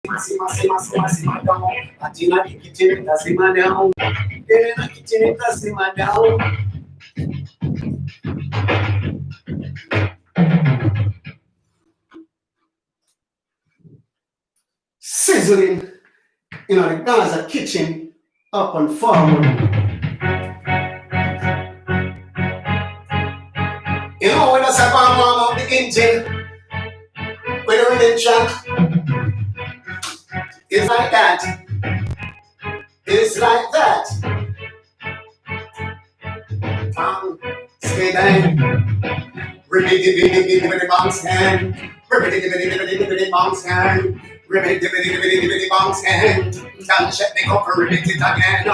Simmer down. At in the kitchen, it simmer down. In the kitchen, it simmer down. Sizzling in the Gaza kitchen, up and forward. You know when I say warm up the engine, when you're in the truck, it's like that. It's like that. Stay down. Ribbity bounce hand. Ribbity bounce hand. Ribbity bounce hand. Can't shut me up for ribbit it again.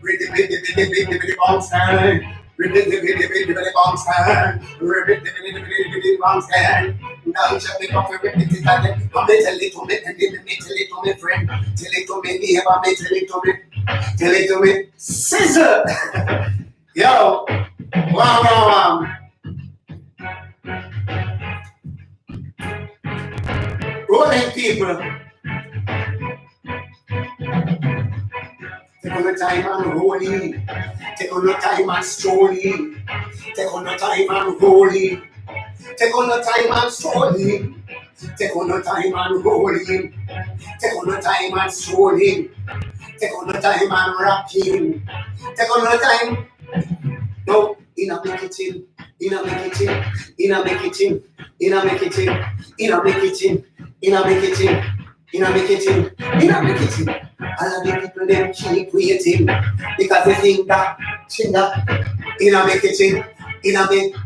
Ribbity bounce hand. Ribbity bounce hand. Ribbity bounce hand. Now shut me up for ribbit it again. Come tell it to me, tell it to me, friend. Tell it to me, neighbor, tell it to me. Tell it to me. Scissor. Yo. Wow. Rolling people. Take on the time and rolling. Take on the time and strolling. Take on the time and rolling. Take on the time and strolling. Take on the time and rolling. Take on the time and strolling. Take on the time and rocking. Take on the time. No, in a kitchen, in a kitchen, in a kitchen, in a kitchen, in a kitchen, in a kitchen, in a kitchen, in a kitchen. All of the people them keep waiting because they think that chinga in a kitchen, in a kitchen,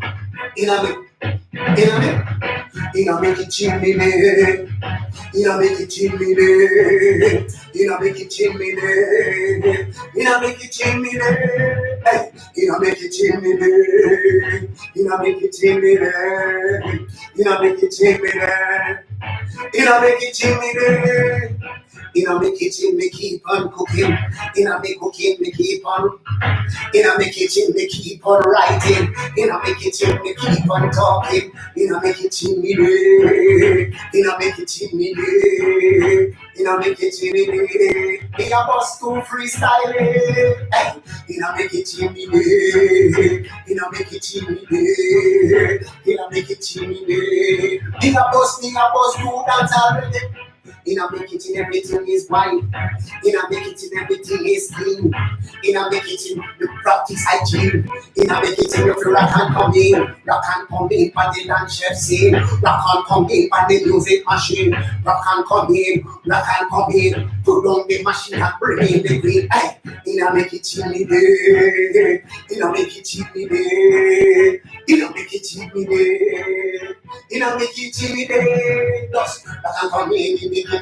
in a kitchen, me keep on cooking. In a cooking, me keep on. In a kitchen, me keep on writing. In a kitchen, me keep on talking. In a kitchen, me day. In a kitchen, me day. In a kitchen, me day. In a bus to freestyling. In a kitchen, me day. In a kitchen, me day. In a kitchen, me day. In a bus to dance already. In a kitchen, everything is white. In a kitchen, everything is clean. In a kitchen, you practice hygiene. In a kitchen, you feel rock and come in. Rock and come in, but the dance chef scene. Rock and come in, but the music machine. Rock and come in, rock and come in. Put down the machine and bring in the green. In a kitchen, me day. In a kitchen, me day. In a kitchen, me day. In a kitchen, me day. Rock and come in the kitchen.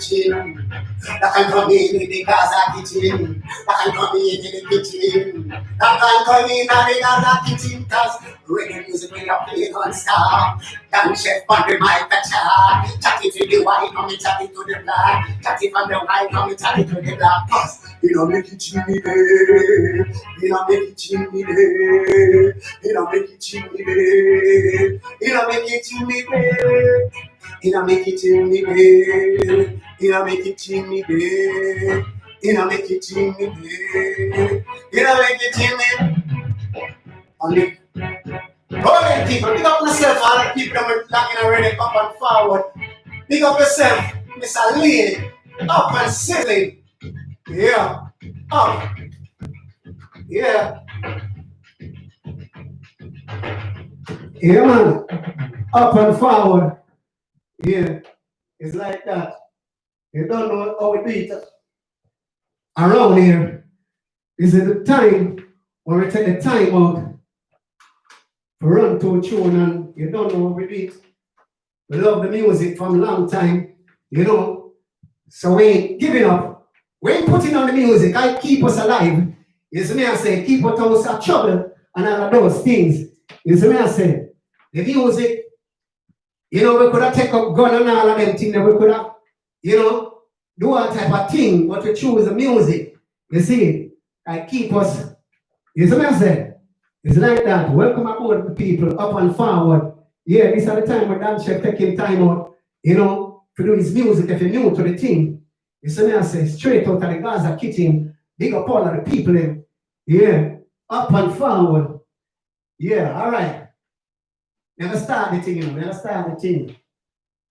That can come in the Gaza kitchen. That can come in the kitchen. That can come in the Gaza kitchen. Cause reggae music we are playing on stop. Dance chef on the mic that chat. Chat it to the white, come and chat it to the black. Chat it from the white, come and chat it to the black. Cause you know make it chimney day. You know make it chimney day. You know make it chimney day. You know make it chimney day. You know make it chimney day. You know make it chimney day. You know make it chimney day. You know make it chimney. Only rolling people, pick up yourself, all the people that were locking already up and forward. Pick up yourself, Mr. Lee, up and sitting. Yeah, up. Yeah. Yeah, man. Up and forward. Yeah. It's like that. You don't know how we do it around here. This is the time when we take the time out to run to a tune, and you don't know what we do it. We love the music from a long time, you know. So we ain't giving up. We ain't putting on the music. I keep us alive. You see me I say, keep us out of trouble and all of those things. You see me I say, the music, you know, we could have taken up gun and all of them things that we could have, you know, do all type of thing, but we choose the music. You see, I keep us, you see me I say, it's like that. Welcome aboard the people, up and forward. Yeah, this is the time when Dan Chef taking time out, you know, to do his music if you're new to the thing. You see me, I say, straight out of the Gaza kitchen, big up all of the people in. Yeah, up and forward. Yeah, all right. Never start the thing, you know, never start the thing.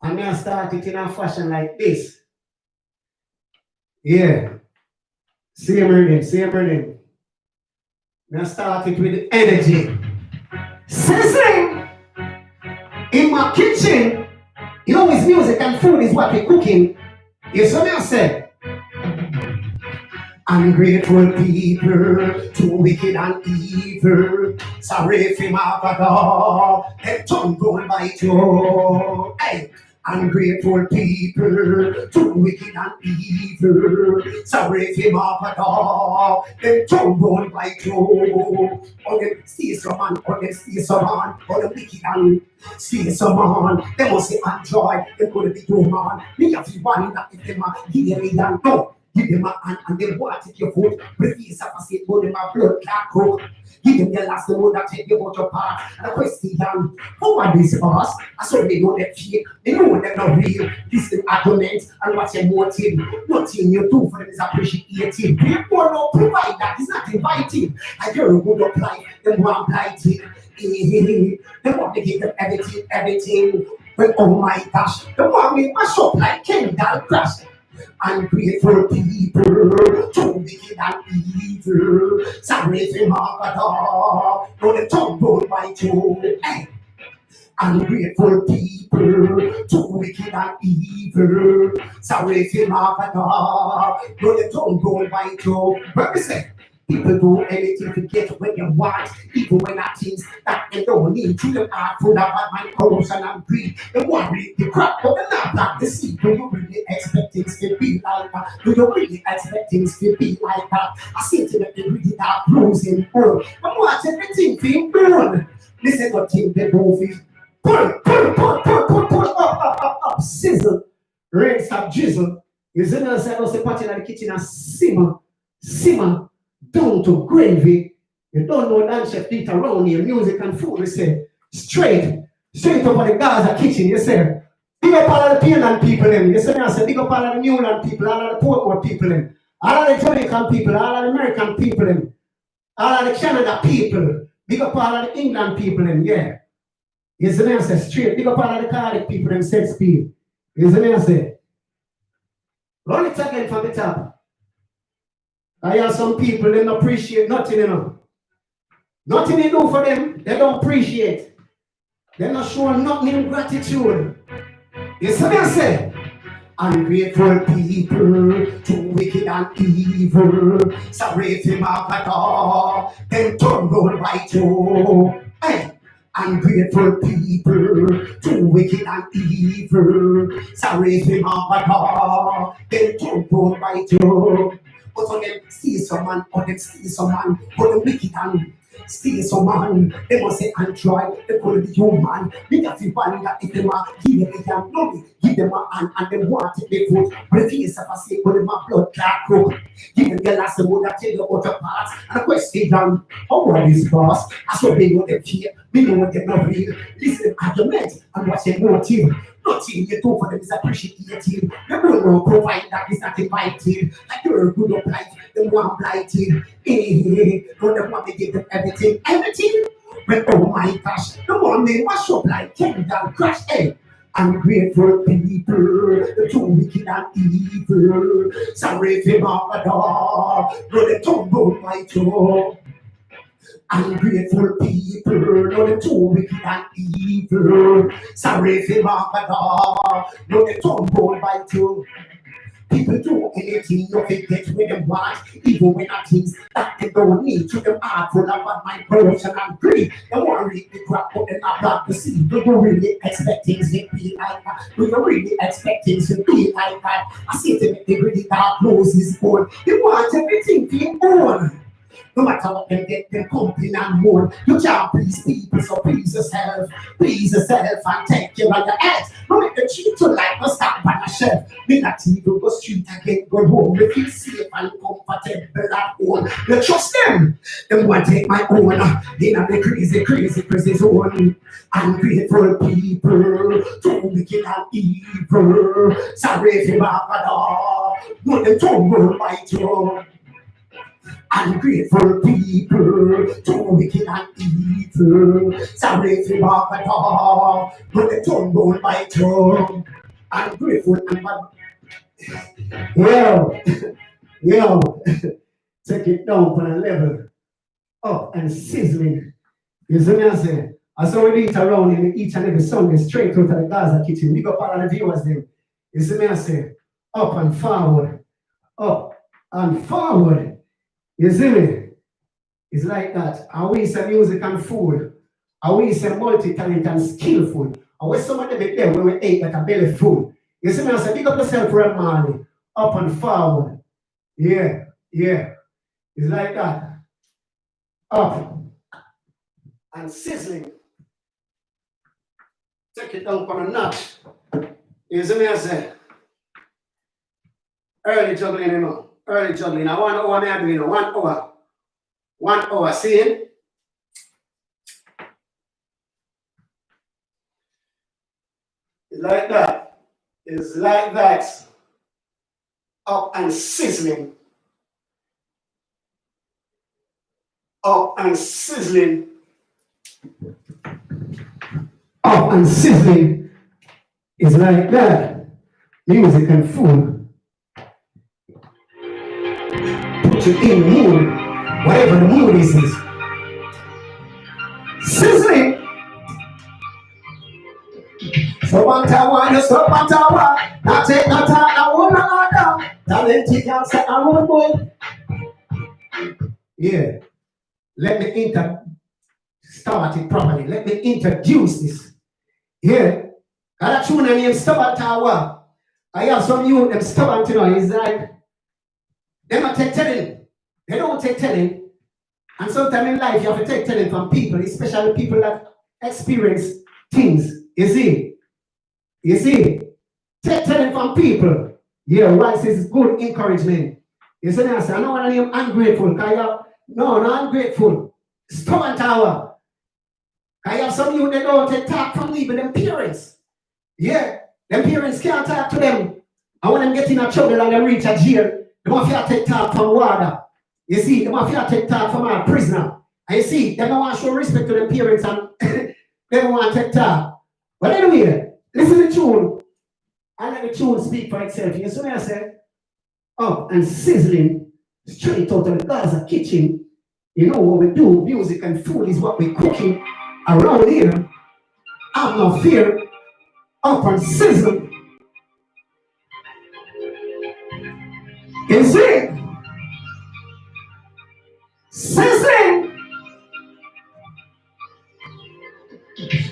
And now start it in a fashion like this. Yeah. Same rhythm. Now start it with the energy. Sing in my kitchen. You know, it's music and food is what we're cooking. You see me, I say. Ungrateful people, too wicked and evil. Sorry for my brother, and tongue going bite you. Hey, ungrateful people, too wicked and evil. Sorry for my brother, and tongue going bite you. Oh, them see some man, oh, them see some man, oh, them wicked and see some man. They must say enjoy, they could be human. Me have to one that if them are hear me and go. Give them a hand and they want to take your foot. Refuse to say, go them a blood clot cook. Give them the last one that take you about your part. And the question, who are these boss? I saw they know that fake. They know they're not real. Listen arguments and what's your motive. Nothing you do for them is appreciated. People don't provide that. It's not inviting. A girl would apply. Them want blighted. They want to give them everything. But oh my gosh, they want me mash up like Kendall Crash. Ungrateful people, too wicked and evil. Sorry for my God, no the tongue won't bite you. Hey. Ungrateful people, too wicked and evil. Sorry for my God, no the tongue won't bite you. Represent. People do anything to get what they want, even when I think that they don't need to. Them are full of bad mind, corruption, and greed. They want to read the crap, but they're not black the seed. Do you really expect things to be like that? Do you really expect things to be like that? I see to them, they really are losing burn. But watch everything being burn. Listen what thing they do is pull, up, sizzle, rain, stop, drizzle. You see, I say, I was party in the kitchen and simmer. Down to gravy. You don't know that chef eat around here, music and food. You say straight over the Gaza kitchen. You say big up all of the Pearland people them. You say I say big up all of the Newland people, all of the Portmore people them, all of the Jamaican people, all of the American people them, all of the Canada people. Big up all of the England people them. Yeah. You see I say straight. Big up all of the Cardiff people them. Set speed. You see I say. Run it again from the top. I have some people, they don't appreciate nothing, you know. Nothing they do for them, they don't appreciate. They're not showing nothing in gratitude. You see what I say? Ungrateful people, too wicked and evil. Sorry for my God, them tongue will bite you. Hey. Ungrateful people, too wicked and evil. Sorry for my God, them tongue will bite you. But on them see someone, or them see someone, but the wicked and see someone, they must say and try, they could be human. They got to wonder if they are give them a young money, give them a hand and they want to be food. But if you say, put them a blood clot cook, give them the last one that tell you other parts. And the question, how are these boss? I saw they know them fear, they know what they're not real. Listen, argument and what's your motive. Nothing you do for them is appreciated. They don't provide that is not invited. Like you're a good up life, they want blighted. Don't they want to give them everything? But oh my gosh, the one they wash up like Kendall Crash. Ungrateful people, too wicked and evil. Sorry for my dog, no the tongue won't bite you. Ungrateful people, no the too wicked and evil. Sorry for my dog, no the tongue won't bite you. People do anything you can get with them want, even when I things that they don't need to them are full of my corruption and greed. They want to read the crap, but they're not block the seed. Do you really expect things to be like that? Do you really expect things to be like that? I see them, they really dark nose is born. They want everything to be born. No matter what them get, them company and more. You can't please people, so please yourself. Please yourself and take care of your head. No make them treat you like a stamp on a shelf. Me not even go street again, go home. You feel safe and comfortable at home. You trust them. Them want to take my own. They not the crazy zone. Ungrateful people, too wicked and evil. Sorry if you back at all. No, them tumble bite you. Ungrateful people, too wicked and evil. Sorry if you back at all. No, them tumble bite you. Ungrateful and bad. Yo, take it down for a level. Up and sizzling. You see me I say? I saw we eat around in each and every Sunday straight out of the Gaza kitchen. We got all of the viewers them. You see me I say? Up and forward. Up and forward. You see me? It's like that. And we say music and food. And we say multi-talent and skillful. And when some of them make them when we ate like a belly full. You see me I say? Pick up yourself for a morning. Up and forward. Yeah. It's like that. Up and sizzling. Take it down for a notch. You see me I say? Early juggling, you know. Early juggling. Now 1 hour me I do, you know. 1 hour. 1 hour. See it? It's like that. It's like that. Up and sizzling. Up and sizzling. Up and sizzling is like that. Music and food. Put you in the mood, whatever the mood is. Sizzling. So one tower, you stop one tower. Now take no time, I wanna order. Talent you can set a road boy. Yeah. Let me start it properly. Let me introduce this. Yeah. Got a tune named Stubborn Tower. I have some youth, them stubborn to know. It's like, they don't take telling. They don't take telling. And sometimes in life, you have to take telling from people, especially people that experience things. You see? Take telling from people. Yeah, once is good encouragement. You see, I say, I know what I am ungrateful. No, not ungrateful. Stubborn Tower. I have some youth that don't take talk from even them parents. Yeah, them parents can't talk to them. And when them get in a trouble and them reach a jail, they must have to take talk from water. You see, they must have to take talk from a prisoner. And you see, they don't want to show respect to their parents and they don't want to take talk. But anyway, listen to the tune. And let the tune speak for itself. You see what I said? Up and sizzling straight out of the Gaza kitchen. You know what we do, music and food is what we're cooking around here. Have no fear. Up and sizzle. You see? Sizzling.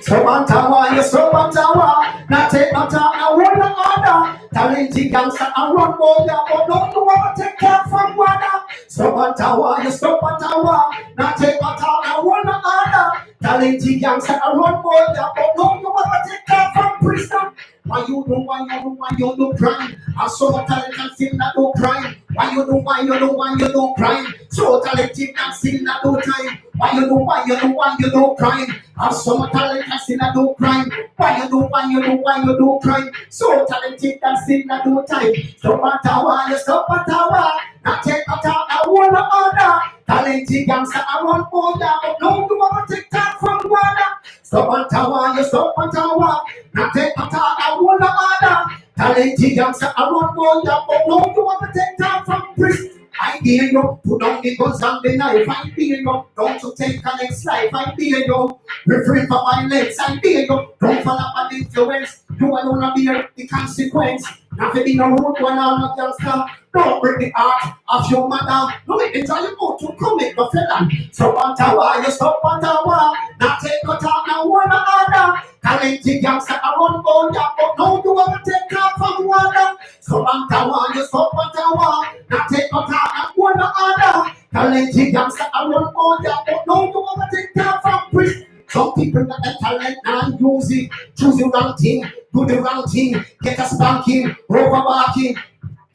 So one tower, you so one tower. Now take no time, I want to order. Talented gangster, I run more than but don't know what to take care from water. So one tower, you stop one tower. Now take no time, I want to order. Talented gangster, I run more than but don't know what to take care from prison. Why you do crime? I saw talent and still not do crime. Why you do crime? So talented and still not do time. Why you do crime? I saw talent and still not do crime. Why you do crime? So talented and still not do time. Stop a tower, you stop a tower. Now take a tower, I wanna order. Talented gangster, I want order. But no, you wanna take that from water. Stop a tower, you stop a tower. Now take a tower, I wanna order. Talented gangster, I want order. But no, you wanna take that from prison. I dare you, put down the guns and the knife. I dare you, don't you take a next life. I dare you, refrain from violence. I dare you, don't fall up on influence. You alone bear the consequence. Nothing in a road when I'm not gangster. Don't break the heart of your mother. No make it tell you go to commit the felon. So one tower, you stop one tower. Now take a tower, now one order. Talented gangster, I won't go down, but no, you want to take off from water. So one tower, you stop one tower. Now take a tower, now one order. Talented youngster, I run all that, but no, you want to take that from prison. Some people got the talent and use it. Choose the wrong thing, do the wrong thing, get a spanking, overbarking.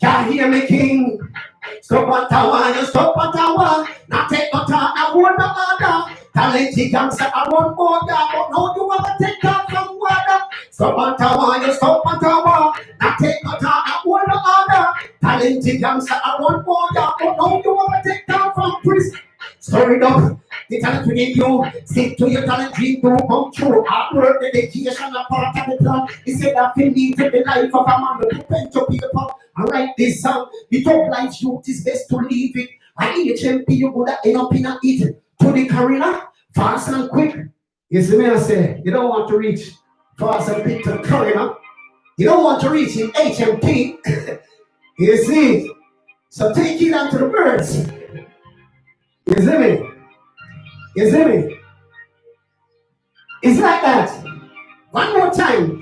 Can't hear me, king. Stop at tower, you stop at tower. Now take no time, I want no other. Talented youngster, I want more that, but no, you want to take that from water. Stop at tower, you stop at tower. Now take no time, I want no other. Talented youngster, I want more that, but no, you want to take that from prison. Stir it up, the talent within you. Stick to your talent, dream to come true. Hard work, dedication, a part of the plan. He said that you need to the life of a man to paint your people. I write this song. The top life youth is best to leave it. I HMP, you would end up in a it. To the career, fast and quick. You see me, I say, you don't want to reach fast and quick to the career. You don't want to reach in HMP. You see? So take it on to the birds. You see me? You see me? It's like that. One more time.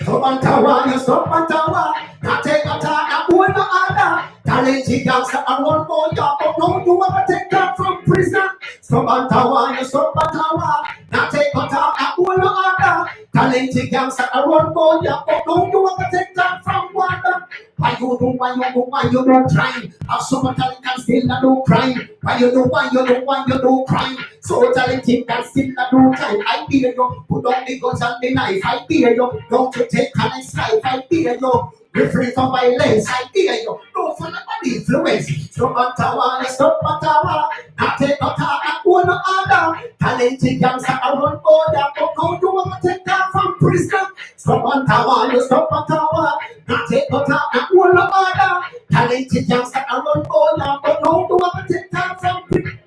Stop and tower, you stop and tower. Now take a time, I want no other. Talented youngster, I want more, yeah, but no, you want to take that from prison. Stop and tower, you stop and tower. Now take a time, I want no other. Talented youngster, I want more, yeah, but no, you want to take that from water. Why you do crime? Have so much talent can still not do crime. Why you do crime? So talented can still not do crime. I dare you, put on the guns and the knife. I dare you, don't you take talent's life. I dare you, refrain from violence. I dare you, don't follow body influence. Stop at tower, stop at tower. Not take a car and one other. Talented youngster around border, but now you want to take that from prison. Stop at tower, you stop at tower. Not take a car and one other. Talented youngster around border, but now you want to take that from prison.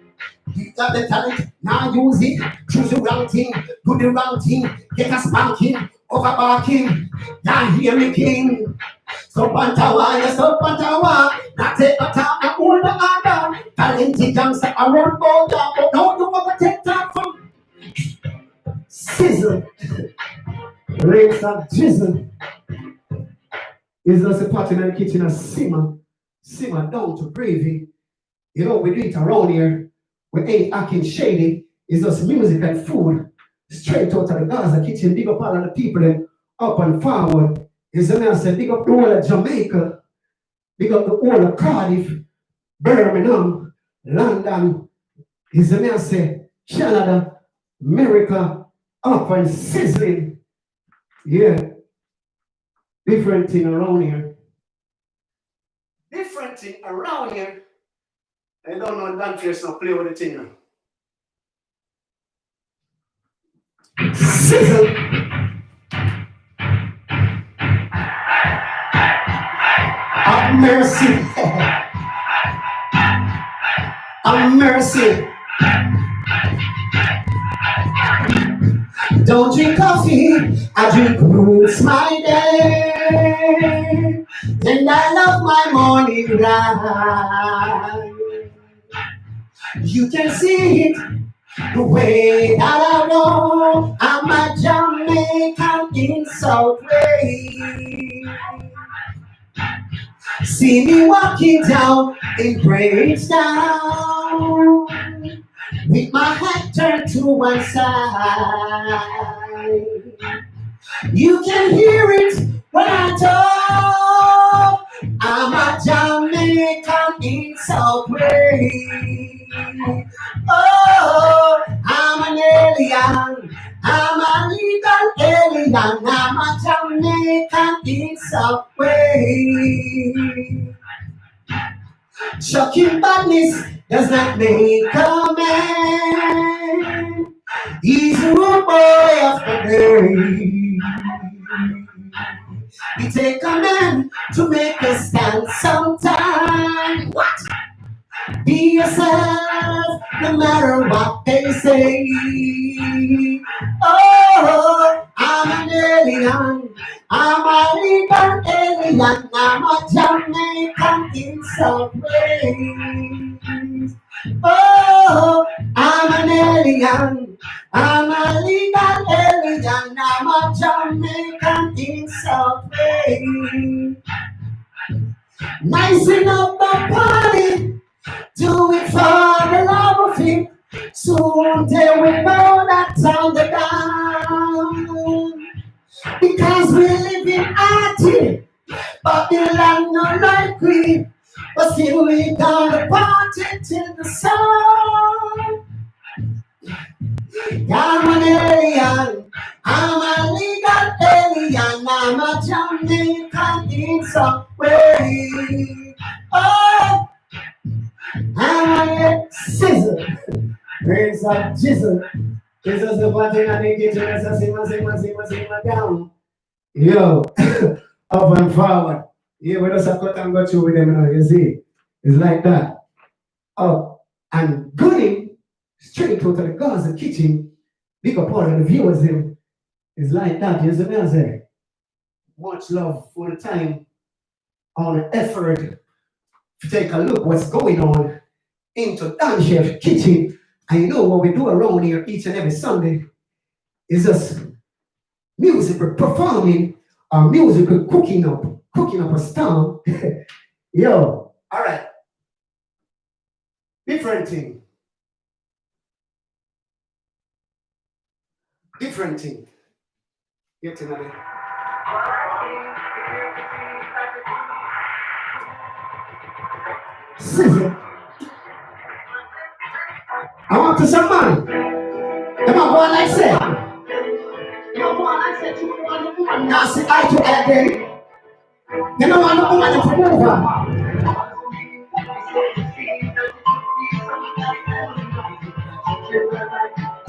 You got the talent, now use it. Choose the wrong thing, do the wrong thing. Get a spanking, overbarking. Now hear me, king. Stop and tower, you stop and tower. Now take a time and hold the other. Talented youngster around border, but now you want to take that from sizzle. Rains and drizzle. It's just a pot in the kitchen and simmer down to gravy. You know, we do it around here. We ain't acting shady. It's just music and food. Straight out of the Gaza kitchen. Big up all of the people and up and forward. It's a man said, big up the whole of Jamaica. Big up the whole of Cardiff, Birmingham, London. It's a man said, Canada, America, up and sizzling. Yeah. Different thing around here. Different thing around here. I don't know that face now play with the thing now. Sizzle. Have mercy. Have mercy. Don't drink coffee, I drink roots my day. And I love my morning ride. You can see it the way that I know. I'm a Jamaican in Southway. See me walking down in Bridgetown with my head turned to one side. You can hear it when I talk. I'm a Jamaican in Southway. Oh, I'm an alien. I'm a legal alien. I'm a Jamaican in Southway. Shocking badness does not make a man. He's a rude boy of the day. It take a man to make a stand sometime. What? Be yourself, no matter what they say. Oh, I'm an alien. I'm a legal alien. I'm a Jamaican in some ways. Oh, I'm an alien. I'm a legal alien. I'm a Jamaican in some ways. Nicing up the party. Do it for the love of him. Soon they will know that on the down. Because we live in arty, Babylon not like we. But still we gonna party till the sun. I'm an alien, I'm a legal alien, I'm a Jamaican in some way. Oh, I'm a scissor, praise of Jesus. Jesus is wanting to make it to us, sing down. Yo, up and forward. Yeah, we just have to cut and go through with them now, you see. It's like that. Up and going straight to the Gaza kitchen. Big up all of the viewers them. It's like that, you see what I say? Much love for the time, all the effort to take a look what's going on into Dan Chef Kitchen. And you know what we do around here each and every Sunday is just musical performing or musical cooking up a storm. Yo, all right. Different thing. Get another. Scissor. I want to some man. Come on, boy, like say. Now see eye to eye again. You know what I'm going to move on.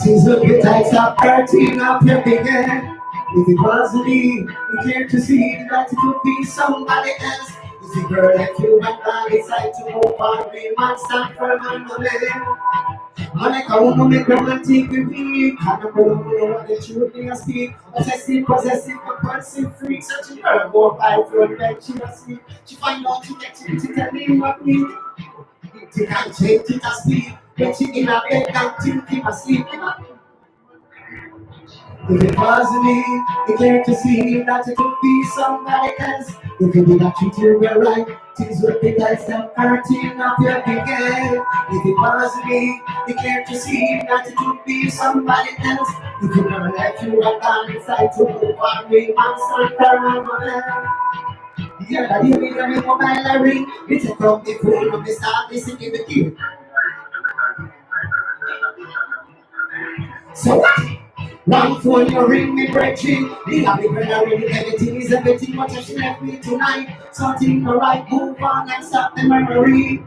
Things look good, tight, stop hurting up your begin. If it wasn't me, you care to see that it would be somebody else. Is the girl that you went by decide to move on, be man, stand firm on the man. I come make romantic with me. I don't know what the truth is speak. Possessive, compulsive freak. Such a girl go by for the bed, she was sleep. She find out she gets it to tell me what me. She can't change it as sleep. When she in a bed and thinking asleep. If it wasn't me, you care to see that it could be somebody else. If you did not treat you well right, things would be like some hurting up your began. If it wasn't me, you care to see that it could be somebody else. If you never let you have gone inside to move on, we must not. Yeah, that you will have a mobile ring. We take up the phone and we start listening to you. So what? One phone you ring me breaking. The happy brother really everything is everything. What if she left me tonight? Something the right move on and stop the memory.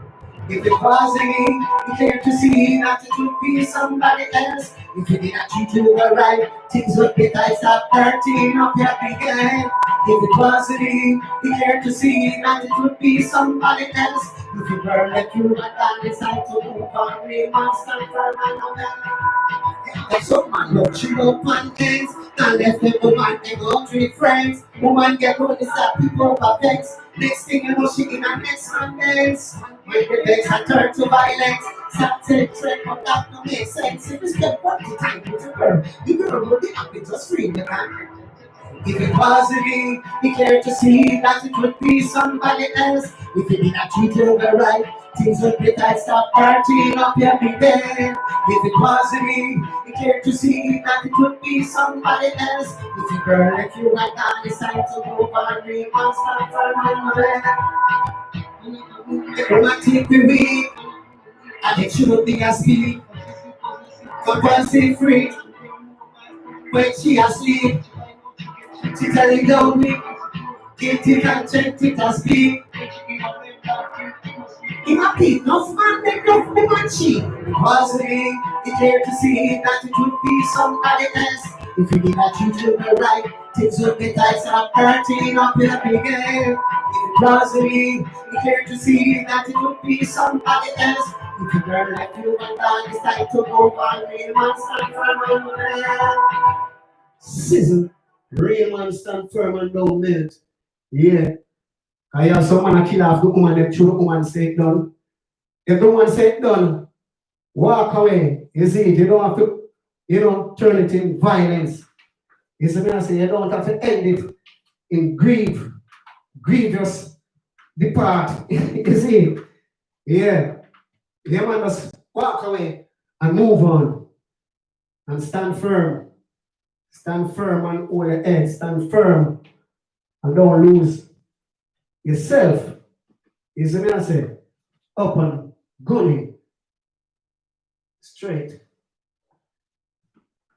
If it was me, you care to see that it would be somebody else. If you did not treat you the right, things would be tight, stop hurting up your began. If it was me, you care to see that it would be somebody else. If you were let you and I decide to move on, we must stand for another. That's so man love she go pancakes. And left the woman they go treat friends. Woman get all this up people perfect. Next thing you know she in her next Mondays. When the days are turned to violence. Stop take trend but that don't make sense. If you spend what the time with the girl, the girl will be happy just free the man. If it wasn't me, you care to see that it would be somebody else. If you did not treat you the right, things would be tight, stop hurting up every day. If it wasn't me, you care to see that it would be somebody else. If you girl, if you had not decided to move on, we must stop for my romantic with me, and it should be a speed. Compulsive free, when she asleep, she telling down me. Get it and check it and speak. In a peak, no man make love me man cheap. Was me, you care to see that it would be somebody else. If you did not treat you the right, things would be tight, stop hurting up in a big game. If it was me, you care to see that it would be somebody else. If you girl like you and I decide to go on, real man stand firm and man. Sizzle, real man stand firm and no minute. Yeah. I have someone a kill off the woman, them through the woman say it done. If the woman say it done, walk away. You see it, you don't have to, turn it in violence. You see me I say you don't have to end it in grievous depart. You see? Yeah. Yeah, man, just walk away and move on and stand firm. Stand firm and hold your head. Stand firm and don't lose yourself. You see me, I say, up and gunning straight.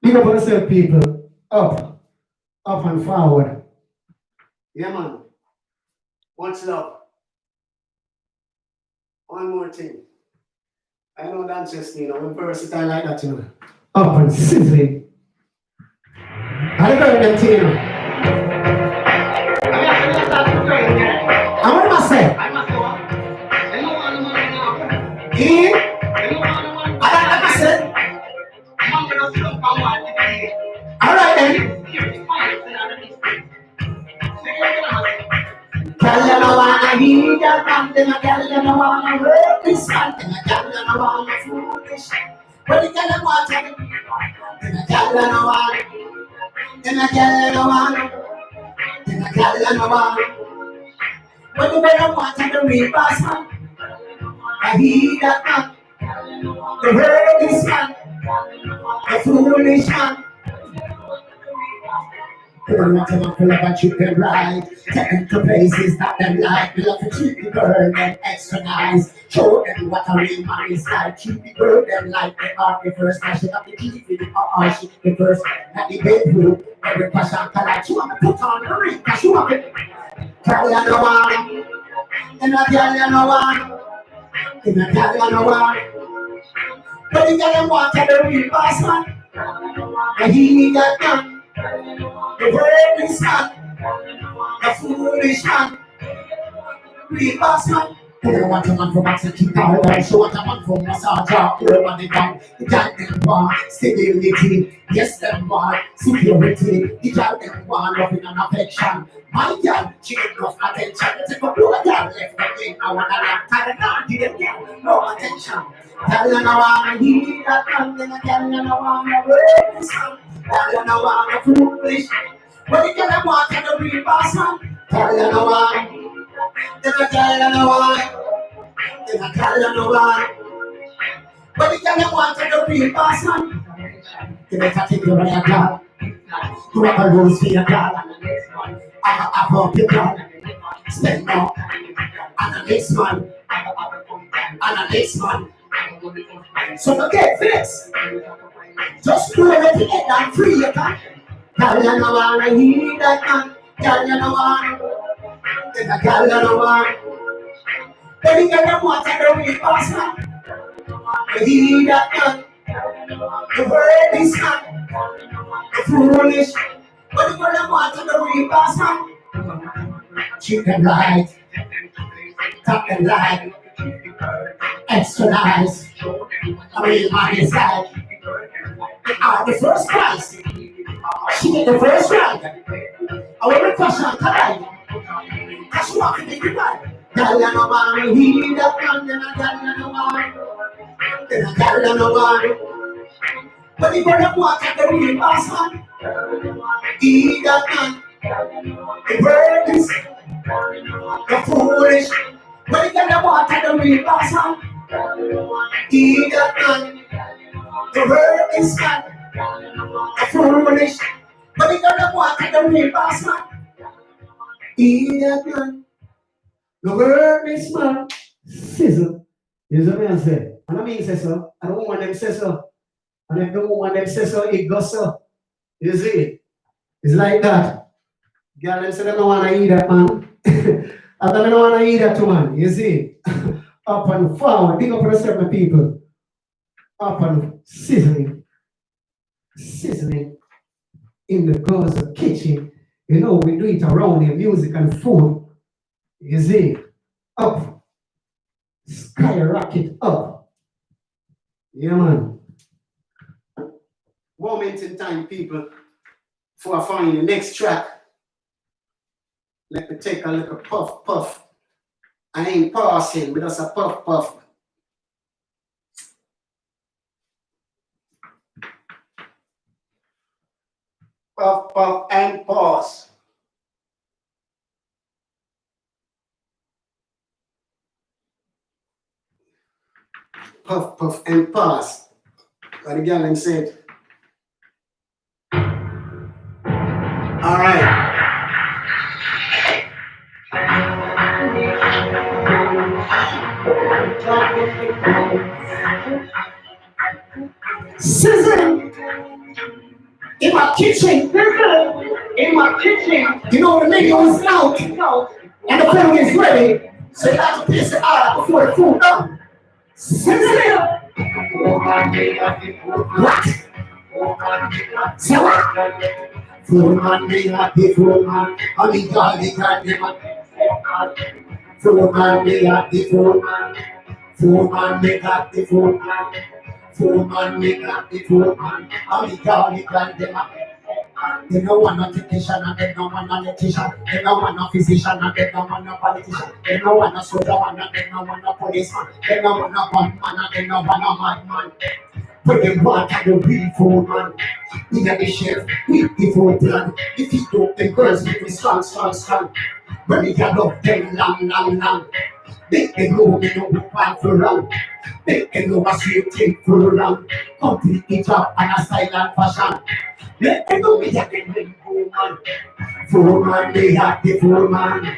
Big up on yourself, people. Up and forward. Yeah, man. Much love. One more thing. I know that's just, when versatile like that, Up and sizzling. I don't know them thing, And what am I saying? Like I said. Alright then. Girl, you don't wanna hear that man, then a girl, you don't wanna work this man, then a girl, you don't wanna foolish. But the girl, you want to, then a girl, you don't wanna, then a girl, you don't wanna, then a girl, you don't wanna. But the girl, you want to the real boss man, I hear that man, the work this man, the foolish man. Girl, what you want to love and treat them right. Take them to places that them like. We love to treat the girl them extra nice. Show them what a real man is like. Treat the girl them like they are the first. Now she got the key for the she the first. At the bedroom, every passion color. She want to put on the ring, cause she want it. Girl, you know one. And a girl, you know one. And a girl, you know one. But the girl them want to the real boss man. And he need that gun. The worthless man, the foolish man, real boss man. They want a man from box and keep our down. She want a man from massage over the down. The girl them want stability, yes them want security. The girl them want loving and affection. My girl, she get enough attention. Take up your girl left the thing. I want a long time and not give them girl no attention. Girl you know wanna hear that man, then a girl you know wanna work this man. Girl you know wanna foolish. But the girl them want to the real boss man. Girl you know wanna. Then a girl you know wanna. Then a girl you know wanna. But the girl you want to the real boss man. You better take your money, girl. You have a rose for your girl. I hope your girl. Spend more. And the next man. And the next man. So don't get vexed. Just do everything and free your girl. Girl you know wanna hear that man. Girl you know wanna. Then a girl you know wanna. But the girl you want to the real boss man. You hear that man. The word is not foolish, but the girl want to the real boss man. Treat them right, talk them right, extra nice. A real man is like, they are the first prize. She get the first right. I want to crush her tonight. Cause she want to make it right. Girl, you know man, he that man, then a girl, you know man. Then a girl, you know man. But the girl want to the real boss man. He that man. The word is the foolish. But the girl want to the real boss man. He that man. The word is not the foolish. But the girl want to the real boss man. He that man. The word is man. Sizzle. You see what I say? And I mean say so. I don't want them say so. And if the woman them say so, it goes so. You see? It's like that. Girl, them say they don't want to eat that, man. After they don't want to eat that, too, man. You see? Up and forward. Big up for the certain people. Up and sizzling. Sizzling in the Gaza kitchen. You know, we do it around here, music and food. You see? Up. Skyrocket up. Yeah, man. Moment in time, people. Before I find the next track. Let me take a little puff, puff. I ain't passing, but that's a puff, puff. Puff, puff, and pause. puff, puff, and pass. What the girl said. All right. Sizzling in my kitchen. In my kitchen. You know the lady was out and the food is ready. So you have to piss it out before the food done. Sizzling. What? Say what? Food man, they got the food man. I mean, God, they got the man. Food man, they got the food man. Food man, they got the food man. Food man, they got the food man. I mean, God, they got the man. They don't want a technician and they don't want an electrician. They don't want a physician and they don't want a politician. They don't want a soldier man and they don't want a policeman. They don't want a gunman and they don't want a madman. But they want the real food man. We got the chef with the food plan. If he don't, the girls make me strong. When we got up them long. They can know me no one for wrong. They can know a sweet thing for wrong. Complete it up and a style and fashion. They can know me a the woman. Food man, they got the food man.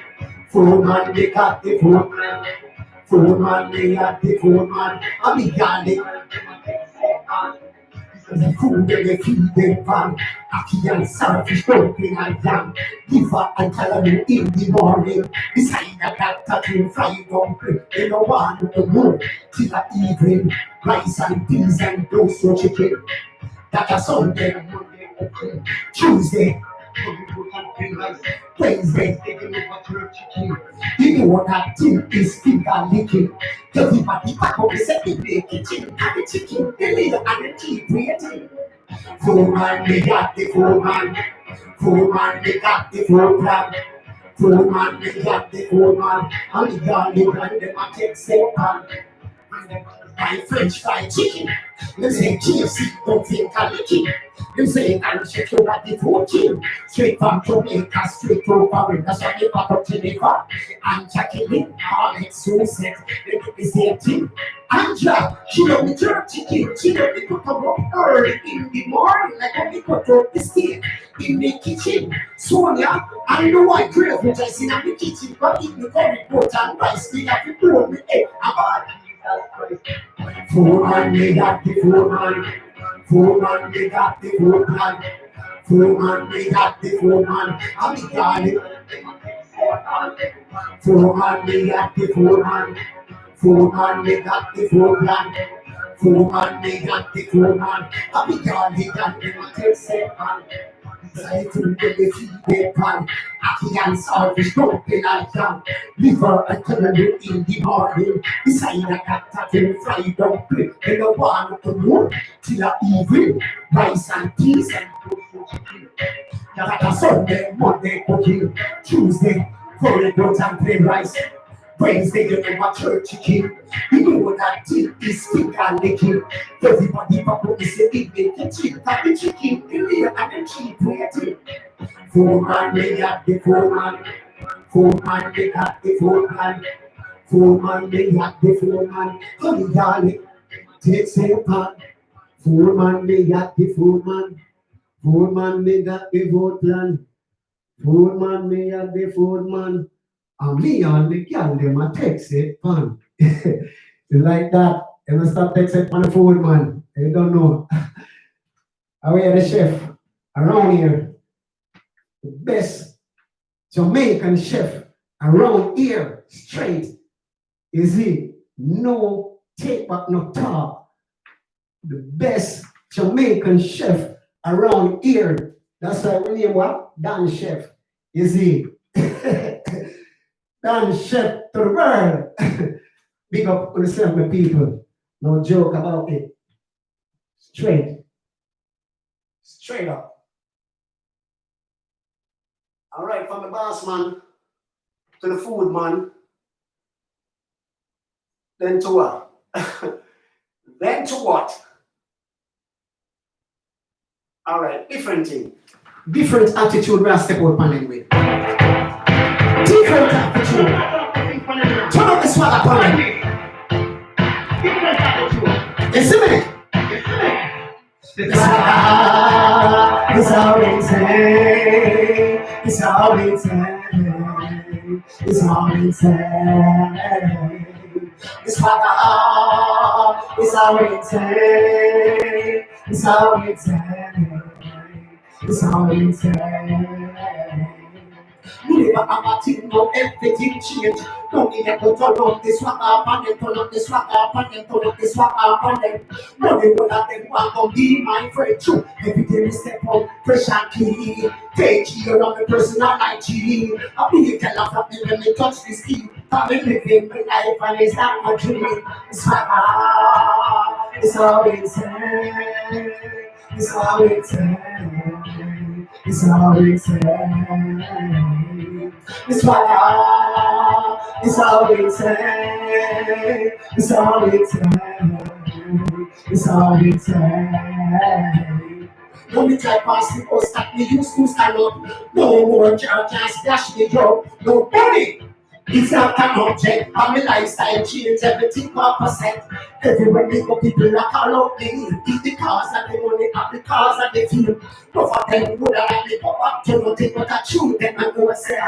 Food man, they got the food man. Food man, they got the food man. I be garlic. The food that they feed them pan. Aki and selfish dumpling and yam. Liver and calamine in the morning. Beside that tattoo fried dumpling. They don't want to move till the evening. Rice and peas and roast chicken. That a Sunday, Monday, Tuesday, Wednesday, you know what that thing is finger licking. Everybody back up the second day kitchen and the chicken, the liver and the cheap waiting. Food man, they got the food man. Food man, they got the food plan. Food man, they got the food man. And the garlic and the market set pan. My French fried chicken. Them say KFC don't think I'm the king. Them say I'm check your body for king. Straight from Jamaica, straight to Paris. That's why they pop up Jamaica. And Jacqueline, all it's so set. They do the same thing. Anja, she love me jerk chicken. She love me cook up early in the morning. Like when we cut up the steak in the kitchen. Sonia, I know I crave which I seen in the kitchen. But if you curry pot and rice, we have to throw me egg. Food man, they got the food man. Food man, they got the food man. Food man, they got the food man. I be garlic. Food man, they got the food man. Food man, they got the food man. Food man, they got the food man. I be garlic and they want to say man. I food when they feed their pan. Aki and selfish dumpling and yam. Liver and calamine in the morning. Beside a cat tattoo fried dumpling. They don't want to move till the evening. Rice and peas and tofu chicken. That a Sunday, Monday cooking. Tuesday, curry goat and plain rice. Wednesday, you know what church chicken. You know that thing is finger licking. Everybody pop up is a big kitchen. Got the chicken, the layer and the cheap waiting. Food man, they got the food man. Food man, they got the food man. Food man, they got the food man. Honey garlic, take some pan. Food man, they got the food man. Food man, they got the food plan. Food man, they got the food man. And me and the girl, them a text it, man. You like that? You must stop texting on the food, man. You don't know. I wear the chef around here. The best Jamaican chef around here, straight, is he. No take back, no talk. The best Jamaican chef around here. That's why we name what? Dan Chef. Is he? Dan Chef to the world. Big up to the seven people. No joke about it. Straight. Straight up. All right, from the boss man to the food man. Then to what? Then to what? All right, different thing. Different attitude we are step out panel with. Different attitude. Turn up the swagger panel. Different attitude. It's a minute. It's all insane. It's all insane. It's all insane. It's all insane. It's all insane. It's all insane. You never have a thing, no everything change. No need to turn up this swag up and then turn up this swag up and then turn up this swag up and then. No, they will have them want to be my friend too. Every day we step out, fresh and clean. Take care of the personal hygiene. I'll be a tell of me when they touch the skin. I'm living my life and it's not my dream. It's it's all insane. It's all insane. It's all insane. It's it's all insane. It's all insane. It's all insane. No me try pass me or stop me used to stand up. No more can't splash me up. Nobody. It's not an object, and my lifestyle change everything 1%. Everywhere we go, people are call out me. It's the cause of the money, not the cause of the fame. Both of them would have me go up to nothing but a tune them and go say,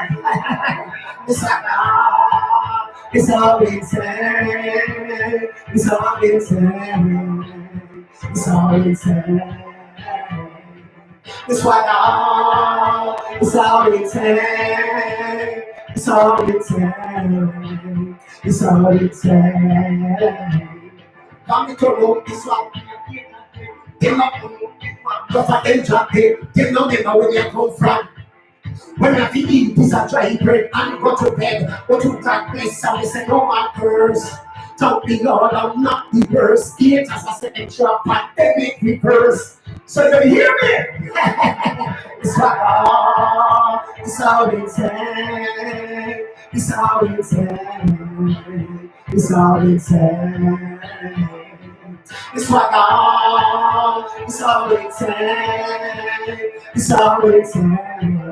it's like, it's all insane. It's all insane. It's all insane. It's why it's all insane. It's all insane. It's all insane. Come to know this one. They not go for them drop it. They know never where they come from. When I feel eat piece of dry bread and go to bed, go to that place and they say no man curse. Don't be Lord, I'm not the worst. It as I said extra pandemic reverse. So you hear me? It's all insane. It's all insane. It's all insane. It's all insane. It's all insane.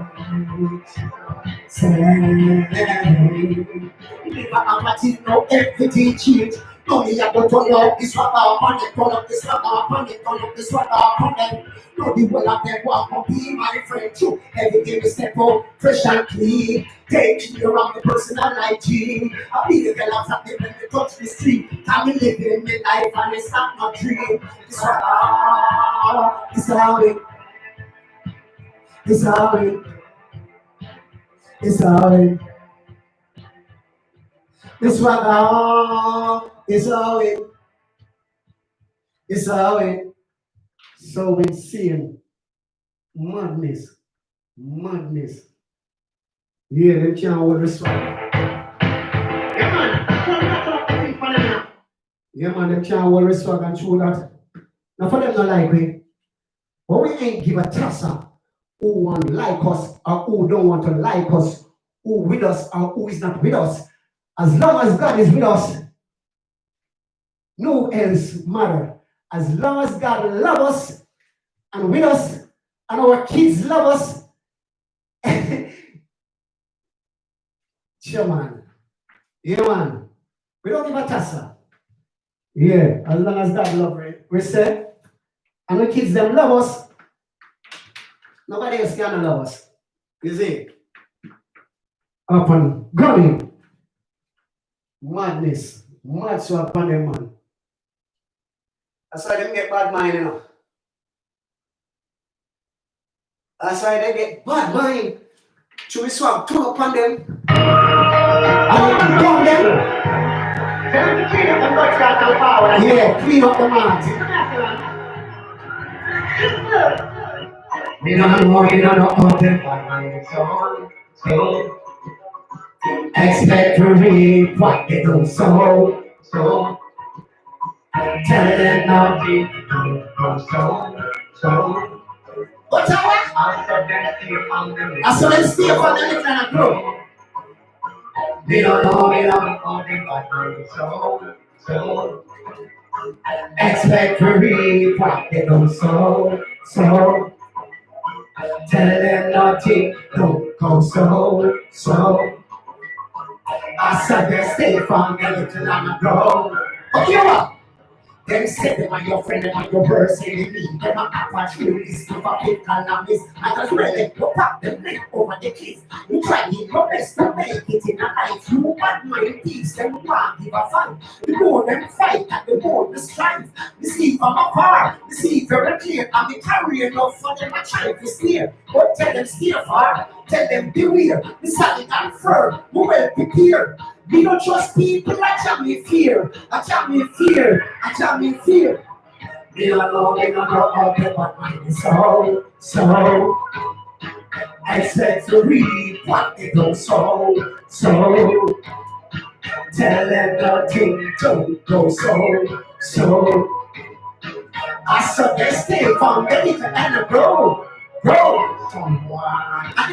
Never have a thing, no everything change. No me a go turn up this one up on it, turn up this one up on it, turn up this one up on it. No the whole of them want to be my friend too. Every day we step out, fresh and clean. Take care of the personal hygiene. I be the girl of them when they touch the street. I'm living my life and it's not my dream. It's all it. It's all it. It's all it. This one it's all it. It's all it. So insane. Madness. Madness. Yeah, they can't hold this one. Yeah, man, they can't hold this one and show that. Now, for them, not like me. But we ain't give a toss up who want to like us or who don't want to like us, who with us or who is not with us. As long as God is with us, no else matter. As long as God loves us and with us, and our kids love us, sure, man. Yeah, man. We don't give a toss. Yeah, as long as God loves us, we say, and the kids them love us, nobody else can love us. You see? Up and going. Madness. Mad so upon them, man. That's why they get bad mind, you know. That's why they get bad mind. Should we swap turn upon them? And down them. Yeah, clean up the mouth. We don't know all them bad mind. So expect to reap what they don't sow. So tell them now they don't so. What's up? I saw them stay on them and grow. They don't know all them bad mind. So expect to reap what they don't sow. So tell them nothing don't go so. I said they stay from the little and grow. Okay, what? Them say them are your friend, them are your worst enemy. Them are opportunities to fucking calamities. I just really put up the neck over the kids. You try your best to make it in a life. You bad mind thieves, them want give a fight. The more them fight, and the more the strife. You see from afar, you see very clear. I'm the carrying enough for them a try to steer. But tell them steer far, tell them beware. The solid and firm, we well prepared. We don't trust people, I tell me fear. I tell me fear. I tell me fear. We don't know how to but mine is so. I said to read what they don't so. Tell them nothing don't go so. I suggest they from the little and grow. And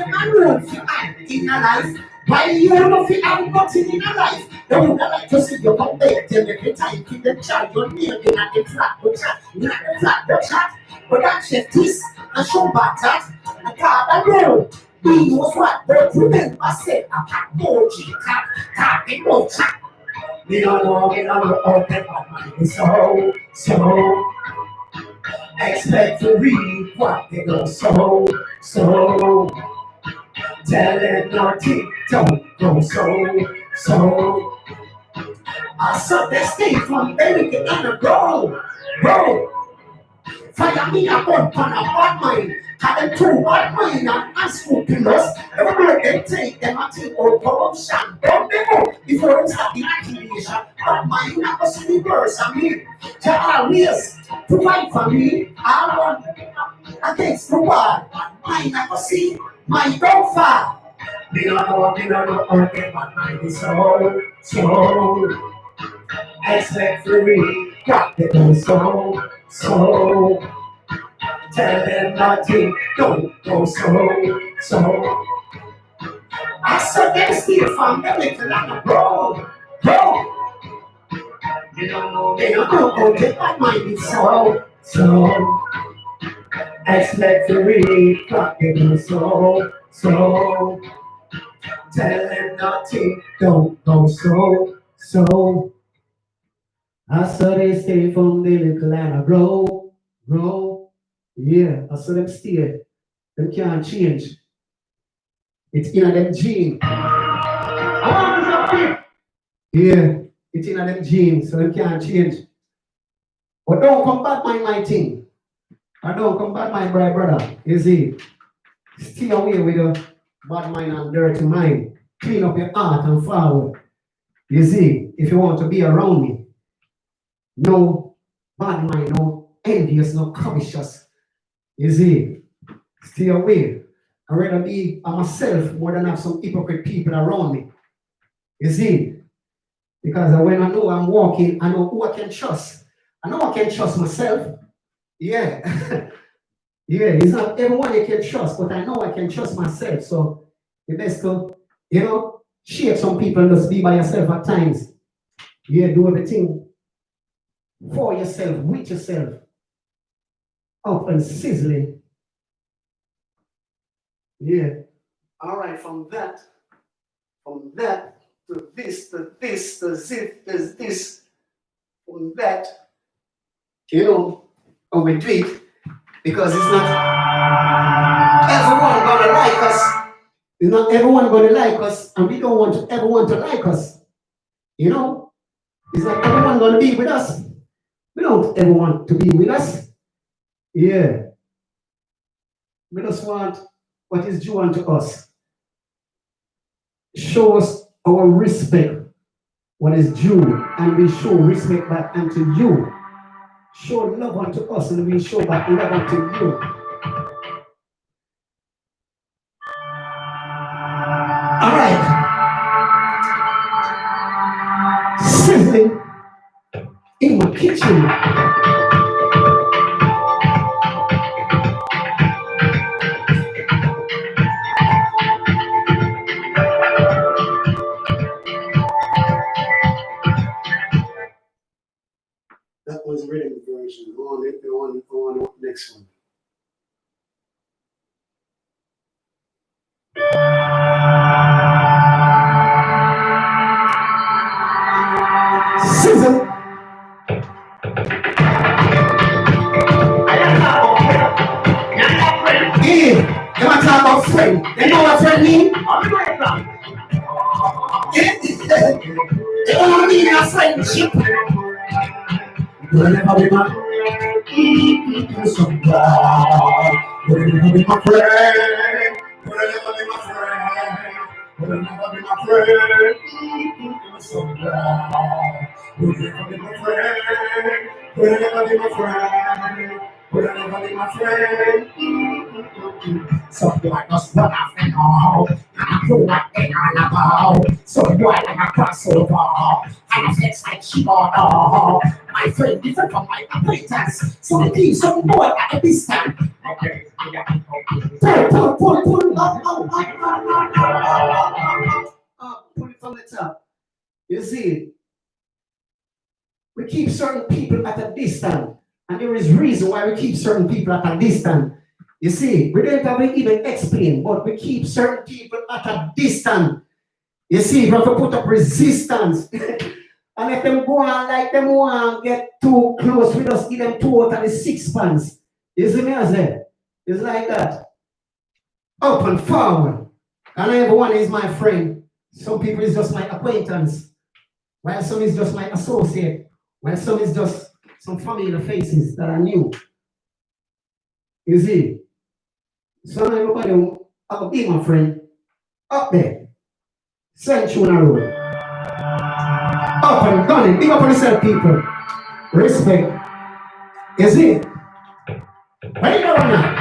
the man won't feel in your life. Why you don't feel nothing in your life? They would like to see you come back till every time. Keep the child your name in the flat, but chat, in the flat, but chat. But that chef this, and show back that, and card and roll. He knows what, but remember, I said, I can't go, cat, and no chat. We don't know, all that my mind is so. Expect to read what they don't so. Tell them nothing don't go so. I saw they stay from American and a grow. Fire me up on a bad mind. Have them two bad mind and unscrupulous. Everywhere they take them a take out corruption. Don't they know before them start the accusation? Bad mind not a silly verse of me. To always provide for me. I want against the world. Mine not a see my downfall. Me don't know, okay, but mine is so. Expect to read what they do so. Tell them nothing don't go so. I saw them steal from the little and the bro. They don't know, okay, but mine is so. Expect to read what they do so. Tell them nothing don't go so. I saw they stay from the little and I grow. Yeah, I saw them stay. Them can't change. It's in them gene. Yeah, it's in them gene, so them can't change. But don't come back my thing. I don't come back my brother. You see, stay away with your bad mind and dirty mind. Clean up your heart and forward. You see, if you want to be around me, no bad mind, no envious, no covetous. You see, stay away. I'd rather be myself more than have some hypocrite people around me. You see, because when I know I'm walking, I know who I can trust. I know I can trust myself. Yeah. Yeah, it's not everyone you can trust, but I know I can trust myself. So the best to, share some people and just be by yourself at times. Yeah, do everything for yourself, with yourself. Up and sizzling. Yeah. All right, from that to this, to this, to this, from that, on we do it because it's not everyone gonna like us. It's not everyone gonna like us, and we don't want everyone to like us. It's not everyone gonna be with us. We don't ever want to be with us. Yeah. We just want what is due unto us. Show us our respect, what is due, and we show respect back unto you. Show love unto us, and we show back love unto you. All right. Sizzling in my kitchen. That was written version. Go on the next one. Sizzle. friendship. Will never be my some God. Will never be my friend. Will never be my friend. Will never be my friend. Some God. Will never be my friend. Will never be my friend. Will never be my friend. So boy just run off and all, and I know what they all about. So boy like a crossover, and I flex like she got all. My friend different from my acquaintance, so we keep some boy at a distance. Okay, pull, pull it from the top. You see, we keep certain people at a distance, and there is reason why we keep certain people at a distance. You see, we don't have to even explain, but we keep certain people at a distance. You see, we have to put up resistance. And if them go on like them want to get too close, we just give them 2 out of the 6 pants. You see me as well? It's like that. Up and forward. And everyone is my friend. Some people is just my acquaintance. While some is just my associate. While some is just some familiar faces that are new. You see? So everybody will be my friend. Up there. Central Road. Up and gunning. Big up on yourself, people. Respect. You see? What you doing now?